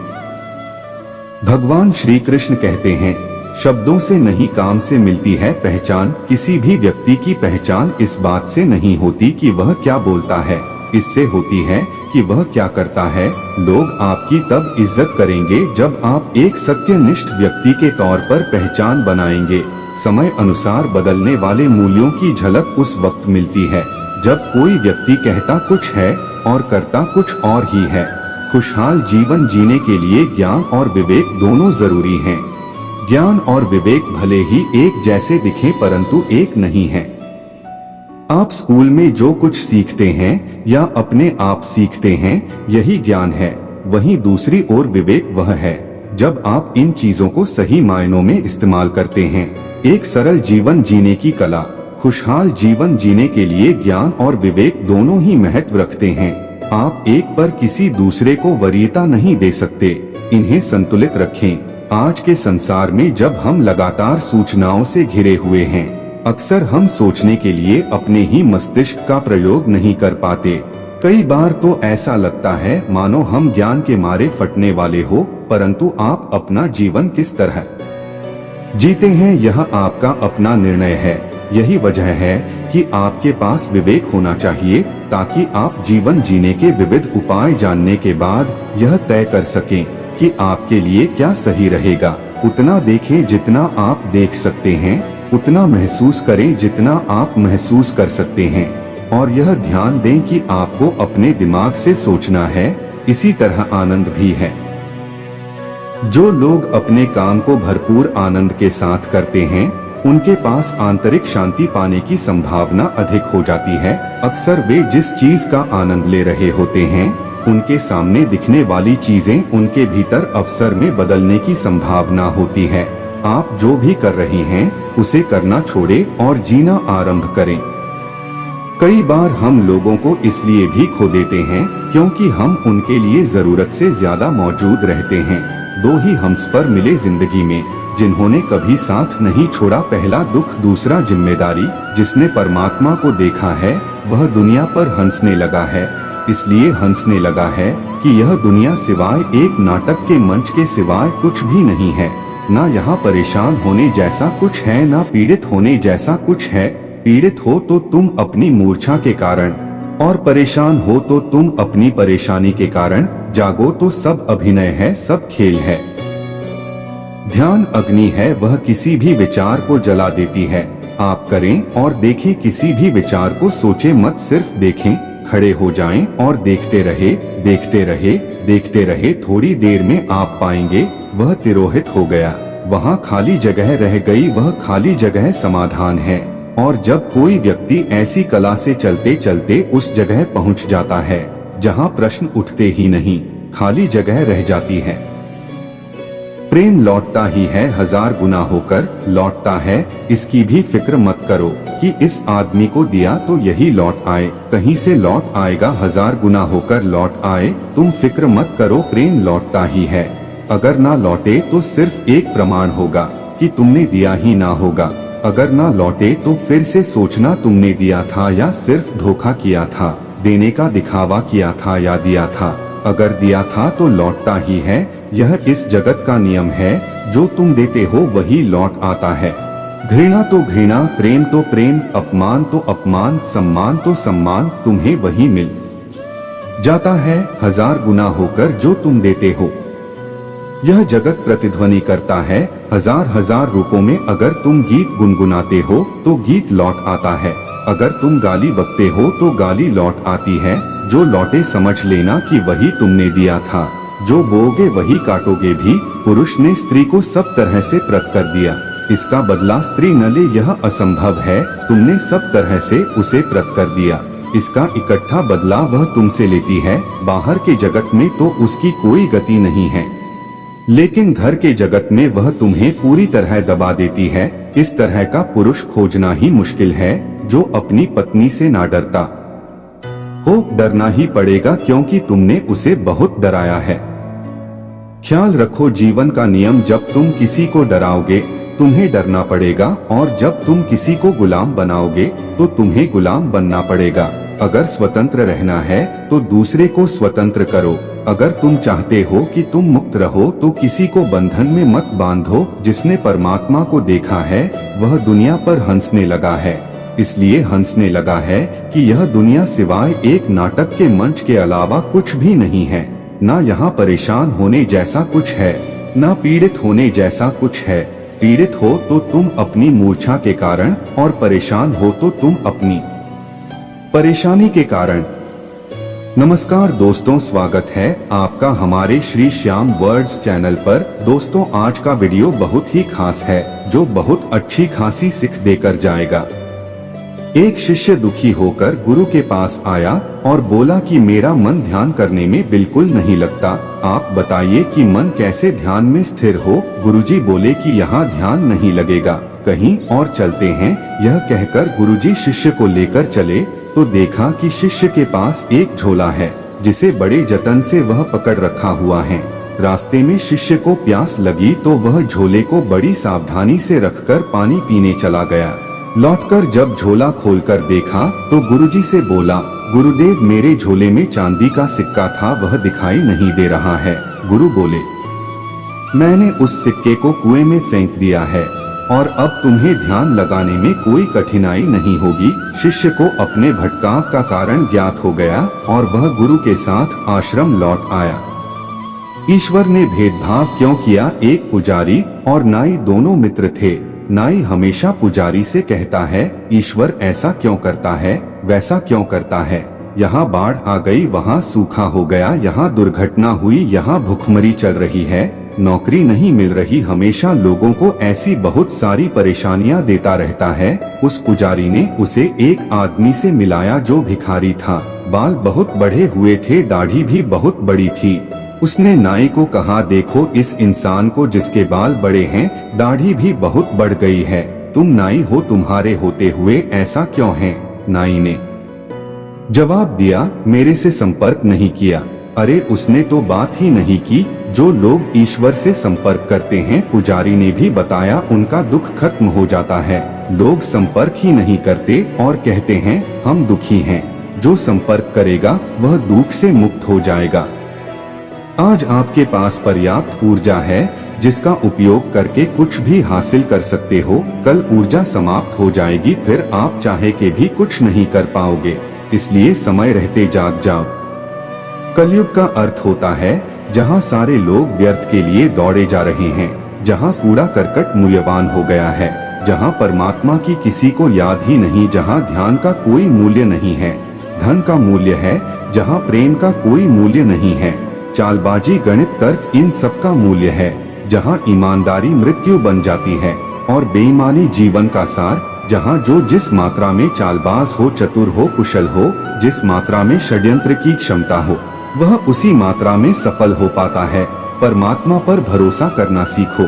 Speaker 1: भगवान श्री कृष्ण कहते हैं, शब्दों से नहीं काम से मिलती है पहचान। किसी भी व्यक्ति की पहचान इस बात से नहीं होती कि वह क्या बोलता है, इससे होती है कि वह क्या करता है। लोग आपकी तब इज्जत करेंगे जब आप एक सत्यनिष्ठ व्यक्ति के तौर पर पहचान बनाएंगे। समय अनुसार बदलने वाले मूल्यों की झलक उस वक्त मिलती है जब कोई व्यक्ति कहता कुछ है और करता कुछ और ही है। खुशहाल जीवन जीने के लिए ज्ञान और विवेक दोनों जरूरी हैं। ज्ञान और विवेक भले ही एक जैसे दिखें परंतु एक नहीं है। आप स्कूल में जो कुछ सीखते हैं या अपने आप सीखते हैं यही ज्ञान है। वहीं दूसरी ओर विवेक वह है जब आप इन चीजों को सही मायनों में इस्तेमाल करते हैं। एक सरल जीवन जीने की कला। खुशहाल जीवन जीने के लिए ज्ञान और विवेक दोनों ही महत्व रखते हैं। आप एक पर किसी दूसरे को वरीयता नहीं दे सकते, इन्हें संतुलित रखें। आज के संसार में जब हम लगातार सूचनाओं से घिरे हुए हैं, अक्सर हम सोचने के लिए अपने ही मस्तिष्क का प्रयोग नहीं कर पाते। कई बार तो ऐसा लगता है मानो हम ज्ञान के मारे फटने वाले हो, परंतु आप अपना जीवन किस तरह जीते हैं यह आपका अपना निर्णय है। यही वजह है कि आपके पास विवेक होना चाहिए ताकि आप जीवन जीने के विविध उपाय जानने के बाद यह तय कर सकें कि आपके लिए क्या सही रहेगा। उतना देखें जितना आप देख सकते हैं, उतना महसूस करें जितना आप महसूस कर सकते हैं, और यह ध्यान दें कि आपको अपने दिमाग से सोचना है। इसी तरह आनंद भी है। जो लोग अपने काम को भरपूर आनंद के साथ करते हैं उनके पास आंतरिक शांति पाने की संभावना अधिक हो जाती है। अक्सर वे जिस चीज का आनंद ले रहे होते हैं उनके सामने दिखने वाली चीजें उनके भीतर अवसर में बदलने की संभावना होती है। आप जो भी कर रहे हैं उसे करना छोड़ें और जीना आरंभ करें। कई बार हम लोगों को इसलिए भी खो देते हैं क्योंकि हम उनके लिए जरूरत से ज्यादा मौजूद रहते हैं। दो ही हमसफर मिले जिंदगी में जिन्होंने कभी साथ नहीं छोड़ा। पहला दुख, दूसरा जिम्मेदारी। जिसने परमात्मा को देखा है वह दुनिया पर हंसने लगा है। इसलिए हंसने लगा है कि यह दुनिया सिवाय एक नाटक के मंच के सिवाय कुछ भी नहीं है। ना यहाँ परेशान होने जैसा कुछ है, ना पीड़ित होने जैसा कुछ है। पीड़ित हो तो तुम अपनी मूर्छा के कारण, और परेशान हो तो तुम अपनी परेशानी के कारण, जागो तो सब अभिनय है, सब खेल है। ध्यान अग्नि है, वह किसी भी विचार को जला देती है। आप करें और देखें, किसी भी विचार को सोचे मत, सिर्फ देखें। खड़े हो जाएं और देखते रहे, देखते रहे, देखते रहे। थोड़ी देर में आप पाएंगे वह तिरोहित हो गया, वहाँ खाली जगह रह गई, वह खाली जगह समाधान है। और जब कोई व्यक्ति ऐसी कला से चलते चलते उस जगह पहुँच जाता है जहाँ प्रश्न उठते ही नहीं, खाली जगह रह जाती है। प्रेम लौटता ही है, 1000 गुना होकर लौटता है। इसकी भी फिक्र मत करो कि इस आदमी को दिया तो यही लौट आए, कहीं से लौट आएगा, 1000 गुना होकर लौट आए। तुम फिक्र मत करो, प्रेम लौटता ही है। अगर ना लौटे तो सिर्फ एक प्रमाण होगा कि तुमने दिया ही ना होगा। अगर ना लौटे तो फिर से सोचना, तुमने दिया था या सिर्फ धोखा किया था, देने का दिखावा किया था या दिया था। अगर दिया था तो लौटता ही है, यह इस जगत का नियम है। जो तुम देते हो वही लौट आता है। घृणा तो घृणा, प्रेम तो प्रेम, अपमान तो अपमान, सम्मान तो सम्मान, तुम्हें वही मिल जाता है 1000 गुना होकर जो तुम देते हो। यह जगत प्रतिध्वनि करता है 1000 रूपों में। अगर तुम गीत गुनगुनाते हो तो गीत लौट आता है, अगर तुम गाली बकते हो तो गाली लौट आती है। जो लौटे समझ लेना कि वही तुमने दिया था, जो बोओगे वही काटोगे भी। पुरुष ने स्त्री को सब तरह से प्रत कर दिया, इसका बदला स्त्री न ले यह असंभव है। तुमने सब तरह से उसे प्रत कर दिया, इसका इकट्ठा बदला वह तुमसे लेती है। बाहर के जगत में तो उसकी कोई गति नहीं है, लेकिन घर के जगत में वह तुम्हें पूरी तरह दबा देती है। इस तरह का पुरुष खोजना ही मुश्किल है जो अपनी पत्नी से ना डरता हो। डरना ही पड़ेगा क्योंकि तुमने उसे बहुत डराया है। ख्याल रखो, जीवन का नियम, जब तुम किसी को डराओगे तुम्हें डरना पड़ेगा, और जब तुम किसी को गुलाम बनाओगे तो तुम्हें गुलाम बनना पड़ेगा। अगर स्वतंत्र रहना है तो दूसरे को स्वतंत्र करो। अगर तुम चाहते हो कि तुम मुक्त रहो तो किसी को बंधन में मत बांधो। जिसने परमात्मा को देखा है वह दुनिया पर हंसने लगा है, इसलिए हंसने लगा है कि यह दुनिया सिवाय एक नाटक के मंच के अलावा कुछ भी नहीं है। ना यहाँ परेशान होने जैसा कुछ है, ना पीड़ित होने जैसा कुछ है। पीड़ित हो तो तुम अपनी मूर्छा के कारण, और परेशान हो तो तुम अपनी परेशानी के कारण। नमस्कार दोस्तों, स्वागत है आपका हमारे श्री श्याम वर्ड्स चैनल पर। दोस्तों, आज का वीडियो बहुत ही खास है जो बहुत अच्छी खासी सीख देकर जाएगा। एक शिष्य दुखी होकर गुरु के पास आया और बोला कि मेरा मन ध्यान करने में बिल्कुल नहीं लगता, आप बताइए कि मन कैसे ध्यान में स्थिर हो। गुरुजी बोले कि यहाँ ध्यान नहीं लगेगा, कहीं और चलते हैं। यह कहकर गुरुजी शिष्य को लेकर चले तो देखा कि शिष्य के पास एक झोला है जिसे बड़े जतन से वह पकड़ रखा हुआ है। रास्ते में शिष्य को प्यास लगी तो वह झोले को बड़ी सावधानी से रखकर पानी पीने चला गया। लौटकर जब झोला खोलकर देखा तो गुरुजी से बोला, गुरुदेव मेरे झोले में चांदी का सिक्का था, वह दिखाई नहीं दे रहा है। गुरु बोले, मैंने उस सिक्के को कुएं में फेंक दिया है और अब तुम्हें ध्यान लगाने में कोई कठिनाई नहीं होगी। शिष्य को अपने भटकाव का कारण ज्ञात हो गया और वह गुरु के साथ आश्रम लौट आया। ईश्वर ने भेदभाव क्यों किया? एक पुजारी और नाई दोनों मित्र थे। नाई हमेशा पुजारी से कहता है, ईश्वर ऐसा क्यों करता है, वैसा क्यों करता है। यहाँ बाढ़ आ गई, वहाँ सूखा हो गया, यहाँ दुर्घटना हुई, यहाँ भुखमरी चल रही है, नौकरी नहीं मिल रही। हमेशा लोगों को ऐसी बहुत सारी परेशानियां देता रहता है। उस पुजारी ने उसे एक आदमी से मिलाया जो भिखारी था। बाल बहुत बढ़े हुए थे, दाढ़ी भी बहुत बड़ी थी। उसने नाई को कहा, देखो इस इंसान को जिसके बाल बड़े हैं, दाढ़ी भी बहुत बढ़ गई है। तुम नाई हो, तुम्हारे होते हुए ऐसा क्यों है? नाई ने जवाब दिया, मेरे से संपर्क नहीं किया। अरे उसने तो बात ही नहीं की। जो लोग ईश्वर से संपर्क करते हैं, पुजारी ने भी बताया, उनका दुख खत्म हो जाता है। लोग संपर्क ही नहीं करते और कहते हैं हम दुखी हैं। जो संपर्क करेगा वह दुख से मुक्त हो जाएगा। आज आपके पास पर्याप्त ऊर्जा है जिसका उपयोग करके कुछ भी हासिल कर सकते हो। कल ऊर्जा समाप्त हो जाएगी, फिर आप चाहे के भी कुछ नहीं कर पाओगे। इसलिए समय रहते जाग जाओ। कलयुग का अर्थ होता है जहाँ सारे लोग व्यर्थ के लिए दौड़े जा रहे हैं, जहाँ कूड़ा करकट मूल्यवान हो गया है, जहाँ परमात्मा की किसी को याद ही नहीं, जहाँ ध्यान का कोई मूल्य नहीं है, धन का मूल्य है, जहाँ प्रेम का कोई मूल्य नहीं है, चालबाजी गणित तर्क इन सब का मूल्य है, जहाँ ईमानदारी मृत्यु बन जाती है और बेईमानी जीवन का सार, जहाँ जो जिस मात्रा में चालबाज हो, चतुर हो, कुशल हो, जिस मात्रा में षड्यंत्र की क्षमता हो, वह उसी मात्रा में सफल हो पाता है। परमात्मा पर भरोसा करना सीखो।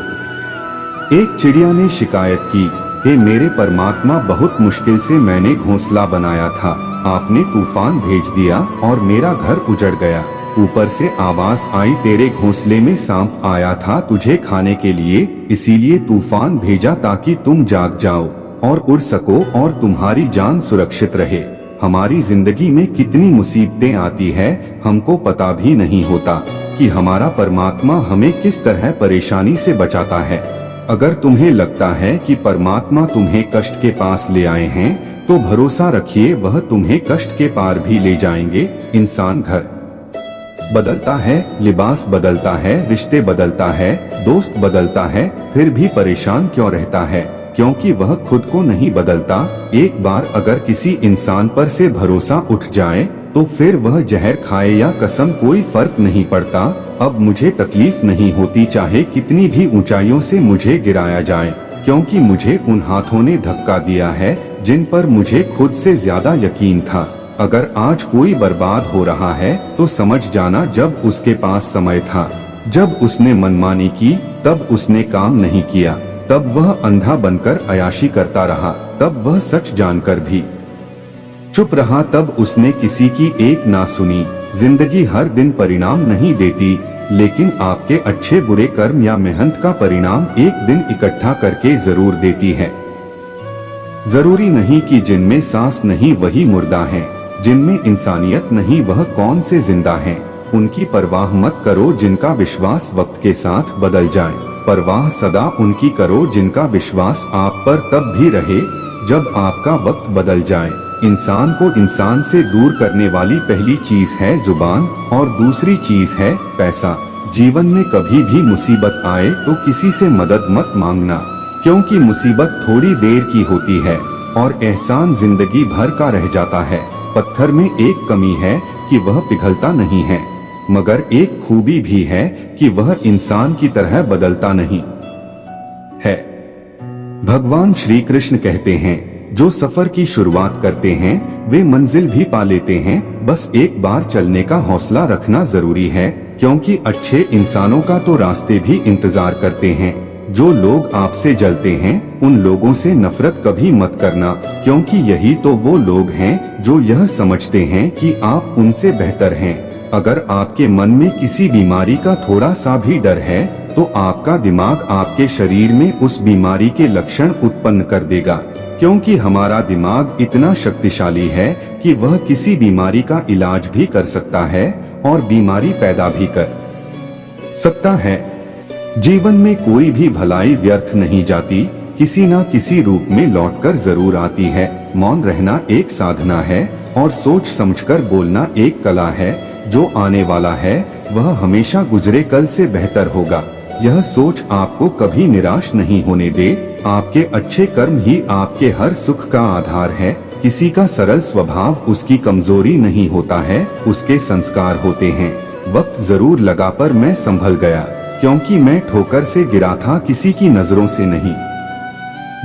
Speaker 1: एक चिड़िया ने शिकायत की, हे मेरे परमात्मा, बहुत मुश्किल से मैंने घोंसला बनाया था, आपने तूफान भेज दिया और मेरा घर उजड़ गया। ऊपर से आवाज आई, तेरे घोंसले में सांप आया था तुझे खाने के लिए, इसीलिए तूफान भेजा ताकि तुम जाग जाओ और उड़ सको और तुम्हारी जान सुरक्षित रहे। हमारी जिंदगी में कितनी मुसीबतें आती है, हमको पता भी नहीं होता कि हमारा परमात्मा हमें किस तरह परेशानी से बचाता है। अगर तुम्हें लगता है कि परमात्मा तुम्हें कष्ट के पास ले आए हैं, तो भरोसा रखिए वह तुम्हें कष्ट के पार भी ले जाएंगे। इंसान घर बदलता है, लिबास बदलता है, रिश्ते बदलता है, दोस्त बदलता है, फिर भी परेशान क्यों रहता है? क्योंकि वह खुद को नहीं बदलता। एक बार अगर किसी इंसान पर से भरोसा उठ जाए तो फिर वह जहर खाए या कसम कोई फर्क नहीं पड़ता। अब मुझे तकलीफ नहीं होती चाहे कितनी भी ऊंचाइयों से मुझे गिराया जाए, क्योंकि मुझे उन हाथों ने धक्का दिया है जिन पर मुझे खुद से ज्यादा यकीन था। अगर आज कोई बर्बाद हो रहा है तो समझ जाना जब उसके पास समय था, जब उसने मनमानी की, तब उसने काम नहीं किया, तब वह अंधा बनकर अयाशी करता रहा, तब वह सच जानकर भी चुप रहा, तब उसने किसी की एक ना सुनी। जिंदगी हर दिन परिणाम नहीं देती, लेकिन आपके अच्छे बुरे कर्म या मेहनत का परिणाम एक दिन इकट्ठा करके जरूर देती है। जरूरी नहीं कि जिनमें सांस नहीं वही मुर्दा है, जिनमें इंसानियत नहीं वह कौन से जिंदा हैं। उनकी परवाह मत करो जिनका विश्वास वक्त के साथ बदल जाए, परवाह सदा उनकी करो जिनका विश्वास आप पर तब भी रहे जब आपका वक्त बदल जाए। इंसान को इंसान से दूर करने वाली पहली चीज है जुबान और दूसरी चीज है पैसा। जीवन में कभी भी मुसीबत आए तो किसी से मदद मत मांगना, क्योंकि मुसीबत थोड़ी देर की होती है और एहसान जिंदगी भर का रह जाता है। पत्थर में एक कमी है कि वह पिघलता नहीं है, मगर एक खूबी भी है कि वह इंसान की तरह बदलता नहीं है। भगवान श्री कृष्ण कहते हैं, जो सफर की शुरुआत करते हैं वे मंजिल भी पा लेते हैं, बस एक बार चलने का हौसला रखना जरूरी है, क्योंकि अच्छे इंसानों का तो रास्ते भी इंतजार करते हैं। जो लोग आपसे जलते हैं उन लोगों से नफरत कभी मत करना, क्योंकि यही तो वो लोग हैं जो यह समझते हैं कि आप उनसे बेहतर हैं। अगर आपके मन में किसी बीमारी का थोड़ा सा भी डर है तो आपका दिमाग आपके शरीर में उस बीमारी के लक्षण उत्पन्न कर देगा, क्योंकि हमारा दिमाग इतना शक्तिशाली है कि वह किसी बीमारी का इलाज भी कर सकता है और बीमारी पैदा भी कर सकता है। जीवन में कोई भी भलाई व्यर्थ नहीं जाती, किसी न किसी रूप में लौटकर जरूर आती है। मौन रहना एक साधना है और सोच समझकर बोलना एक कला है। जो आने वाला है वह हमेशा गुजरे कल से बेहतर होगा। यह सोच आपको कभी निराश नहीं होने दे। आपके अच्छे कर्म ही आपके हर सुख का आधार है। किसी का सरल स्वभाव उसकी कमजोरी नहीं होता है, उसके संस्कार होते हैं। वक्त जरूर लगा पर मैं संभल गया, क्योंकि मैं ठोकर से गिरा था, किसी की नजरों से नहीं।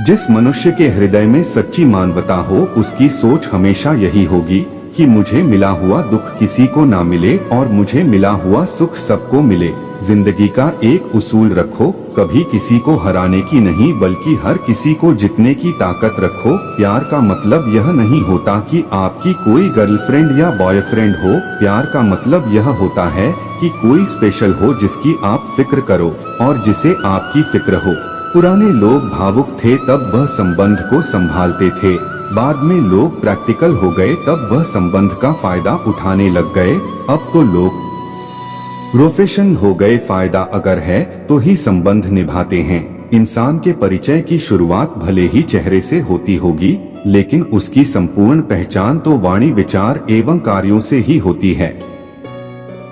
Speaker 1: जिस मनुष्य के हृदय में सच्ची मानवता हो उसकी सोच हमेशा यही होगी कि मुझे मिला हुआ दुख किसी को ना मिले और मुझे मिला हुआ सुख सबको मिले। जिंदगी का एक उसूल रखो, कभी किसी को हराने की नहीं बल्कि हर किसी को जीतने की ताकत रखो। प्यार का मतलब यह नहीं होता कि आपकी कोई गर्लफ्रेंड या बॉयफ्रेंड हो। प्यार का मतलब यह होता है कि कोई स्पेशल हो जिसकी आप फिक्र करो और जिसे आपकी फिक्र हो। पुराने लोग भावुक थे तब वह संबंध को संभालते थे, बाद में लोग प्रैक्टिकल हो गए तब वह संबंध का फायदा उठाने लग गए। अब तो लोग प्रोफेशन हो गए, फायदा अगर है तो ही संबंध निभाते हैं। इंसान के परिचय की शुरुआत भले ही चेहरे से होती होगी, लेकिन उसकी संपूर्ण पहचान तो वाणी, विचार एवं कार्यों से ही होती है।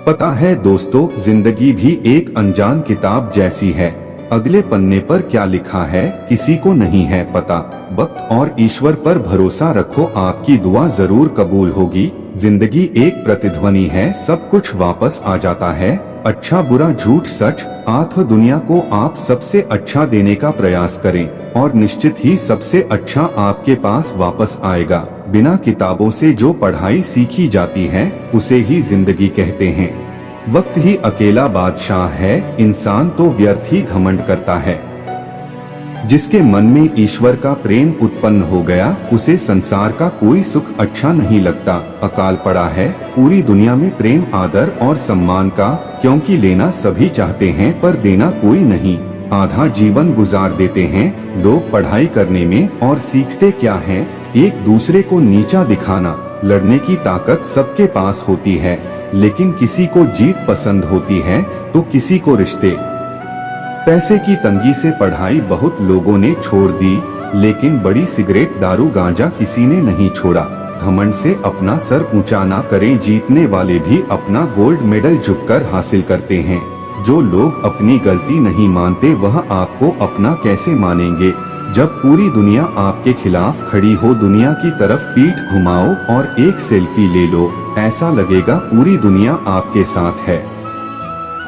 Speaker 1: पता है दोस्तों, जिंदगी भी एक अनजान किताब जैसी है। अगले पन्ने पर क्या लिखा है किसी को नहीं है पता। वक्त और ईश्वर पर भरोसा रखो, आपकी दुआ जरूर कबूल होगी। जिंदगी एक प्रतिध्वनि है, सब कुछ वापस आ जाता है। अच्छा बुरा झूठ सच, आत्म दुनिया को आप सबसे अच्छा देने का प्रयास करें और निश्चित ही सबसे अच्छा आपके पास वापस आएगा। बिना किताबों से जो पढ़ाई सीखी जाती है उसे ही जिंदगी कहते हैं। वक्त ही अकेला बादशाह है, इंसान तो व्यर्थ ही घमंड करता है। जिसके मन में ईश्वर का प्रेम उत्पन्न हो गया उसे संसार का कोई सुख अच्छा नहीं लगता। अकाल पड़ा है पूरी दुनिया में प्रेम, आदर और सम्मान का, क्योंकि लेना सभी चाहते हैं पर देना कोई नहीं। आधा जीवन गुजार देते हैं लोग पढ़ाई करने में और सीखते क्या है, एक दूसरे को नीचा दिखाना। लड़ने की ताकत सबके पास होती है, लेकिन किसी को जीत पसंद होती है तो किसी को रिश्ते। पैसे की तंगी से पढ़ाई बहुत लोगों ने छोड़ दी, लेकिन बड़ी सिगरेट, दारू, गांजा किसी ने नहीं छोड़ा। घमंड से अपना सर ऊंचा ना करें, जीतने वाले भी अपना गोल्ड मेडल झुककर हासिल करते हैं। जो लोग अपनी गलती नहीं मानते वह आपको अपना कैसे मानेंगे। जब पूरी दुनिया आपके खिलाफ खड़ी हो, दुनिया की तरफ पीठ घुमाओ और एक सेल्फी ले लो, ऐसा लगेगा पूरी दुनिया आपके साथ है।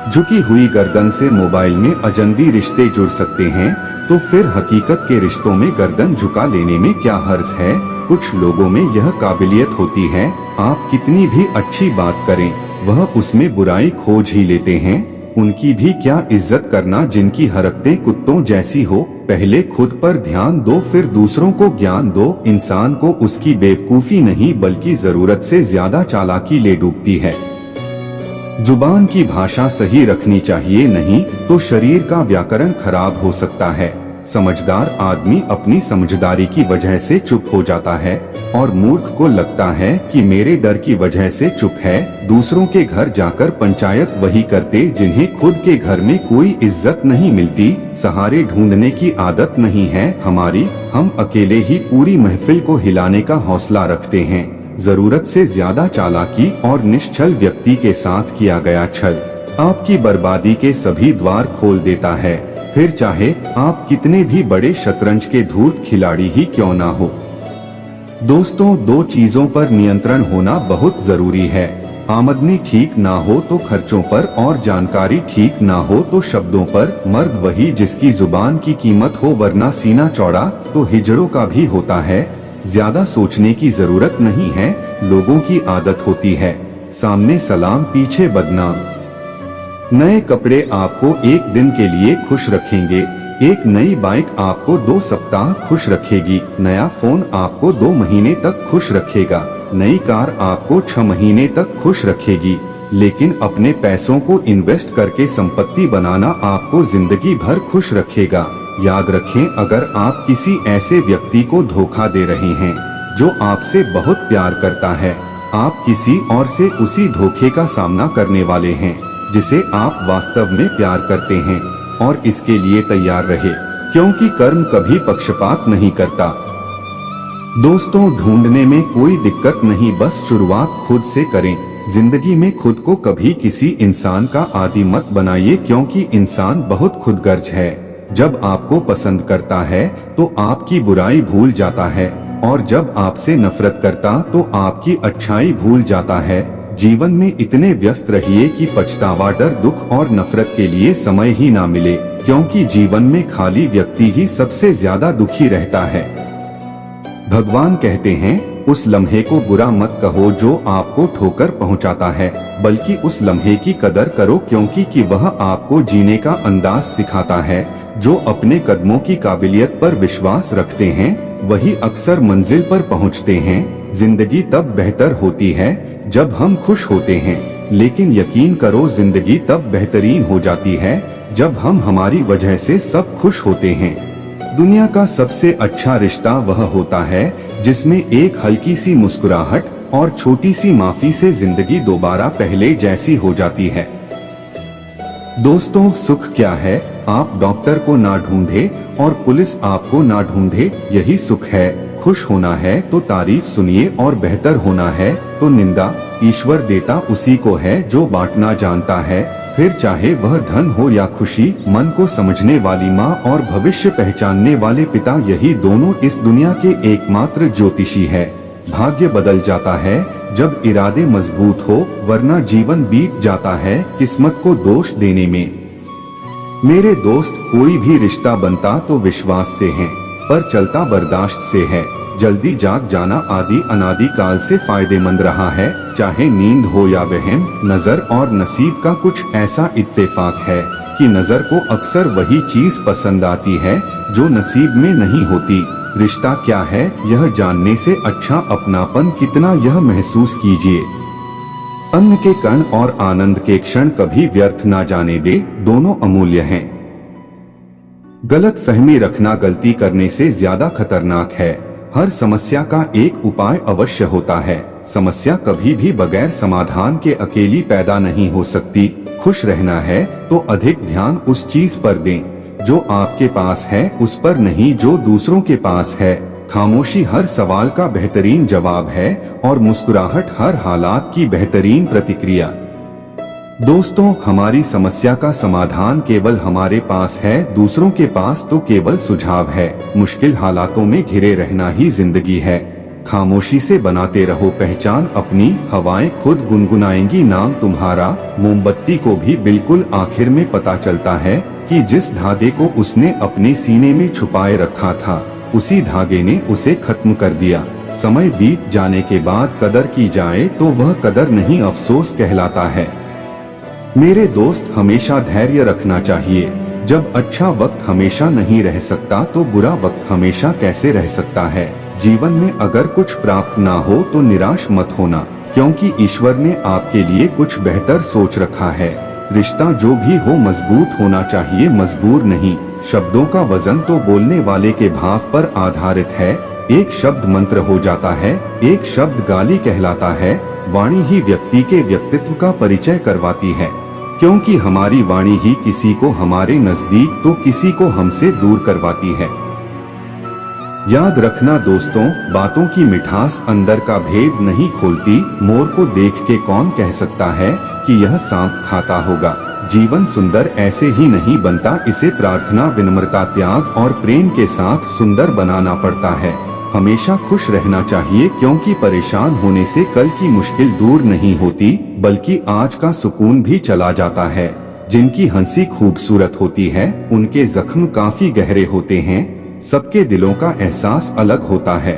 Speaker 1: झुकी हुई गर्दन से मोबाइल में अजनबी रिश्ते जुड़ सकते हैं, तो फिर हकीकत के रिश्तों में गर्दन झुका लेने में क्या हर्ज है। कुछ लोगों में यह काबिलियत होती है, आप कितनी भी अच्छी बात करें वह उसमें बुराई खोज ही लेते हैं। उनकी भी क्या इज्जत करना जिनकी हरकतें कुत्तों जैसी हो। पहले खुद पर ध्यान दो फिर दूसरों को ज्ञान दो। इंसान को उसकी बेवकूफी नहीं बल्कि जरूरत से ज्यादा चालाकी ले डूबती है। जुबान की भाषा सही रखनी चाहिए, नहीं तो शरीर का व्याकरण खराब हो सकता है। समझदार आदमी अपनी समझदारी की वजह से चुप हो जाता है और मूर्ख को लगता है कि मेरे डर की वजह से चुप है। दूसरों के घर जाकर पंचायत वही करते जिन्हें खुद के घर में कोई इज्जत नहीं मिलती। सहारे ढूंढने की आदत नहीं है हमारी, हम अकेले ही पूरी महफिल को हिलाने का हौसला रखते हैं। जरूरत से ज्यादा चालाकी और निश्चल व्यक्ति के साथ किया गया छल आपकी बर्बादी के सभी द्वार खोल देता है, फिर चाहे आप कितने भी बड़े शतरंज के धूर्त खिलाड़ी ही क्यों ना हो। दोस्तों, दो चीजों पर नियंत्रण होना बहुत जरूरी है। आमदनी ठीक ना हो तो खर्चों पर और जानकारी ठीक ना हो तो शब्दों पर। मर्द वही जिसकी जुबान की कीमत हो, वरना सीना चौड़ा तो हिजड़ों का भी होता है। ज्यादा सोचने की जरूरत नहीं है, लोगों की आदत होती है सामने सलाम पीछे बदनाम। नए कपड़े आपको एक दिन के लिए खुश रखेंगे, एक नई बाइक आपको 2 सप्ताह खुश रखेगी, नया फोन आपको 2 महीने तक खुश रखेगा, नई कार आपको 6 महीने तक खुश रखेगी। लेकिन अपने पैसों को इन्वेस्ट करके संपत्ति बनाना आपको जिंदगी भर खुश रखेगा। याद रखें, अगर आप किसी ऐसे व्यक्ति को धोखा दे रहे हैं जो आपसे बहुत प्यार करता है, आप किसी और से उसी धोखे का सामना करने वाले हैं जिसे आप वास्तव में प्यार करते हैं। और इसके लिए तैयार रहे, क्योंकि कर्म कभी पक्षपात नहीं करता। दोस्तों, ढूंढने में कोई दिक्कत नहीं, बस शुरुआत खुद से करें। जिंदगी में खुद को कभी किसी इंसान का आदी मत बनाइए, क्योंकि इंसान बहुत खुदगर्ज है। जब आपको पसंद करता है तो आपकी बुराई भूल जाता है, और जब आपसे नफरत करता तो आपकी अच्छाई भूल जाता है। जीवन में इतने व्यस्त रहिए कि पछतावा, डर, दुख और नफरत के लिए समय ही ना मिले, क्योंकि जीवन में खाली व्यक्ति ही सबसे ज्यादा दुखी रहता है। भगवान कहते हैं, उस लम्हे को बुरा मत कहो जो आपको ठोकर पहुंचाता है, बल्कि उस लम्हे की कदर करो, क्योंकि वह आपको जीने का अंदाज सिखाता है। जो अपने कदमों की काबिलियत पर विश्वास रखते हैं वही अक्सर मंजिल पर पहुंचते हैं। जिंदगी तब बेहतर होती है जब हम खुश होते हैं, लेकिन यकीन करो जिंदगी तब बेहतरीन हो जाती है जब हम हमारी वजह से सब खुश होते हैं। दुनिया का सबसे अच्छा रिश्ता वह होता है जिसमें एक हल्की सी मुस्कुराहट और छोटी सी माफी से जिंदगी दोबारा पहले जैसी हो जाती है। दोस्तों, सुख क्या है? आप डॉक्टर को ना ढूंढे और पुलिस आपको ना ढूंढे, यही सुख है। खुश होना है तो तारीफ सुनिए और बेहतर होना है तो निंदा। ईश्वर देता उसी को है जो बांटना जानता है, फिर चाहे वह धन हो या खुशी। मन को समझने वाली माँ और भविष्य पहचानने वाले पिता, यही दोनों इस दुनिया के एकमात्र ज्योतिषी है। भाग्य बदल जाता है जब इरादे मजबूत हो, वरना जीवन बीत जाता है किस्मत को दोष देने में। मेरे दोस्त, कोई भी रिश्ता बनता तो विश्वास से है, पर चलता बर्दाश्त से है। जल्दी जाग जाना आदि अनादि काल से फायदेमंद रहा है, चाहे नींद हो या वहम। नजर और नसीब का कुछ ऐसा इत्तेफाक है कि नजर को अक्सर वही चीज पसंद आती है जो नसीब में नहीं होती। रिश्ता क्या है यह जानने से अच्छा अपनापन कितना, यह महसूस कीजिए। अन्न के कण और आनंद के क्षण कभी व्यर्थ ना जाने दे, दोनों अमूल्य हैं। गलत फहमी रखना गलती करने से ज्यादा खतरनाक है। हर समस्या का एक उपाय अवश्य होता है। समस्या कभी भी बगैर समाधान के अकेली पैदा नहीं हो सकती। खुश रहना है तो अधिक ध्यान उस चीज पर दें जो आपके पास है, उस पर नहीं जो दूसरों के पास है। खामोशी हर सवाल का बेहतरीन जवाब है और मुस्कुराहट हर हालात की बेहतरीन प्रतिक्रिया। दोस्तों, हमारी समस्या का समाधान केवल हमारे पास है, दूसरों के पास तो केवल सुझाव है। मुश्किल हालातों में घिरे रहना ही जिंदगी है। खामोशी से बनाते रहो पहचान अपनी, हवाएं खुद गुनगुनाएंगी नाम तुम्हारा। मोमबत्ती को भी बिल्कुल आखिर में पता चलता है कि जिस धागे को उसने अपने सीने में छुपाए रखा था, उसी धागे ने उसे खत्म कर दिया। समय बीत जाने के बाद कदर की जाए तो वह कदर नहीं, अफसोस कहलाता है। मेरे दोस्त, हमेशा धैर्य रखना चाहिए। जब अच्छा वक्त हमेशा नहीं रह सकता तो बुरा वक्त हमेशा कैसे रह सकता है। जीवन में अगर कुछ प्राप्त ना हो तो निराश मत होना, क्योंकि ईश्वर ने आपके लिए कुछ बेहतर सोच रखा है। रिश्ता जो भी हो मजबूत होना चाहिए, मजबूर नहीं। शब्दों का वजन तो बोलने वाले के भाव पर आधारित है। एक शब्द मंत्र हो जाता है, एक शब्द गाली कहलाता है। वाणी ही व्यक्ति के व्यक्तित्व का परिचय करवाती है, क्योंकि हमारी वाणी ही किसी को हमारे नजदीक तो किसी को हमसे दूर करवाती है। याद रखना दोस्तों, बातों की मिठास अंदर का भेद नहीं खोलती। मोर को देख के कौन कह सकता है कि यह सांप खाता होगा। जीवन सुंदर ऐसे ही नहीं बनता, इसे प्रार्थना, विनम्रता, त्याग और प्रेम के साथ सुंदर बनाना पड़ता है। हमेशा खुश रहना चाहिए, क्योंकि परेशान होने से कल की मुश्किल दूर नहीं होती, बल्कि आज का सुकून भी चला जाता है। जिनकी हंसी खूबसूरत होती है, उनके जख्म काफी गहरे होते हैं। सबके दिलों का एहसास अलग होता है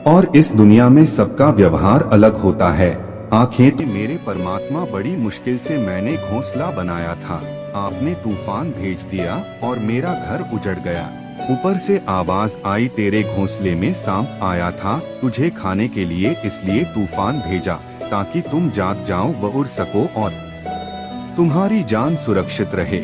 Speaker 1: और इस दुनिया में सबका व्यवहार अलग होता है। आंखें तो मेरे परमात्मा, बड़ी मुश्किल से मैंने घोंसला बनाया था, आपने तूफान भेज दिया और मेरा घर उजड़ गया। ऊपर से आवाज आई, तेरे घोंसले में सांप आया था, तुझे खाने के लिए इसलिए तूफान भेजा, ताकि तुम जाग जाओ व उड़ सको और तुम्हारी जान सुरक्षित रहे।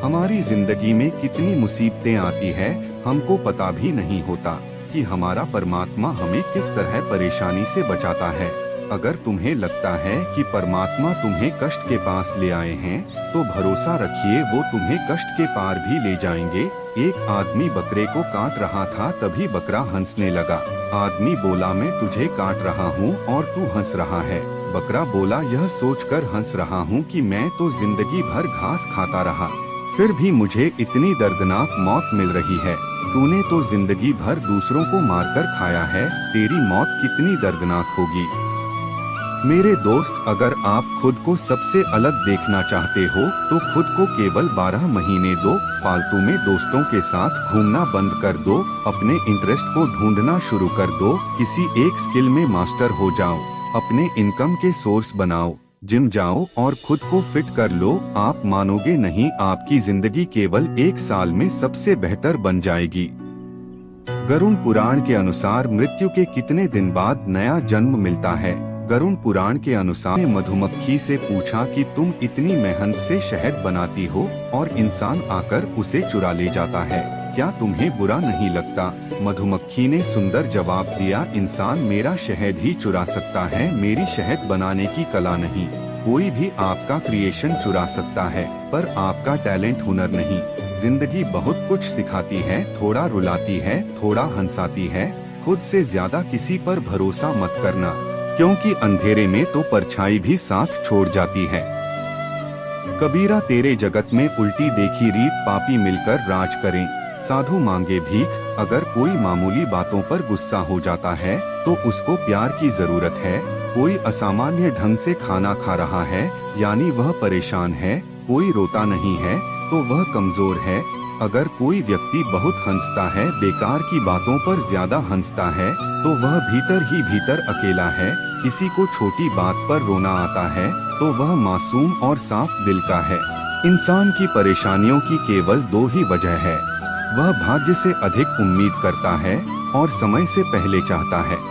Speaker 1: हमारी जिंदगी में कितनी मुसीबतें आती है, हमको पता भी नहीं होता कि हमारा परमात्मा हमें किस तरह परेशानी से बचाता है। अगर तुम्हें लगता है कि परमात्मा तुम्हें कष्ट के पास ले आए हैं, तो भरोसा रखिए वो तुम्हें कष्ट के पार भी ले जाएंगे। एक आदमी बकरे को काट रहा था, तभी बकरा हंसने लगा। आदमी बोला, मैं तुझे काट रहा हूँ और तू हंस रहा है। बकरा बोला, यह सोचकर हंस रहा हूँ कि मैं तो जिंदगी भर घास खाता रहा, फिर भी मुझे इतनी दर्दनाक मौत मिल रही है। तूने तो जिंदगी भर दूसरों को मारकर खाया है, तेरी मौत कितनी दर्दनाक होगी। मेरे दोस्त, अगर आप खुद को सबसे अलग देखना चाहते हो तो खुद को केवल 12 महीने दो। फालतू में दोस्तों के साथ घूमना बंद कर दो, अपने इंटरेस्ट को ढूंढना शुरू कर दो। किसी एक स्किल में मास्टर हो जाओ, अपने इनकम के सोर्स बनाओ, जिम जाओ और खुद को फिट कर लो। आप मानोगे नहीं, आपकी जिंदगी केवल 1 साल में सबसे बेहतर बन जाएगी। गरुड़ पुराण के अनुसार मृत्यु के कितने दिन बाद नया जन्म मिलता है। गरुड़ पुराण के अनुसार मधुमक्खी से पूछा कि तुम इतनी मेहनत से शहद बनाती हो और इंसान आकर उसे चुरा ले जाता है, क्या तुम्हें बुरा नहीं लगता? मधुमक्खी ने सुंदर जवाब दिया, इंसान मेरा शहद ही चुरा सकता है, मेरी शहद बनाने की कला नहीं। कोई भी आपका क्रिएशन चुरा सकता है, पर आपका टैलेंट, हुनर नहीं। जिंदगी बहुत कुछ सिखाती है, थोड़ा रुलाती है, थोड़ा हंसाती है। खुद से ज्यादा किसी पर भरोसा मत करना, क्योंकि अंधेरे में तो परछाई भी साथ छोड़ जाती है। कबीरा, तेरे जगत में उल्टी देखी रीत, पापी मिलकर राज करें, साधु मांगे भीख। अगर कोई मामूली बातों पर गुस्सा हो जाता है तो उसको प्यार की जरूरत है। कोई असामान्य ढंग से खाना खा रहा है यानी वह परेशान है। कोई रोता नहीं है तो वह कमजोर है। अगर कोई व्यक्ति बहुत हंसता है, बेकार की बातों पर ज्यादा हंसता है, तो वह भीतर ही भीतर अकेला है। किसी को छोटी बात पर रोना आता है तो वह मासूम और साफ दिल का है। इंसान की परेशानियों की केवल दो ही वजह है, वह भाग्य से अधिक उम्मीद करता है और समय से पहले चाहता है।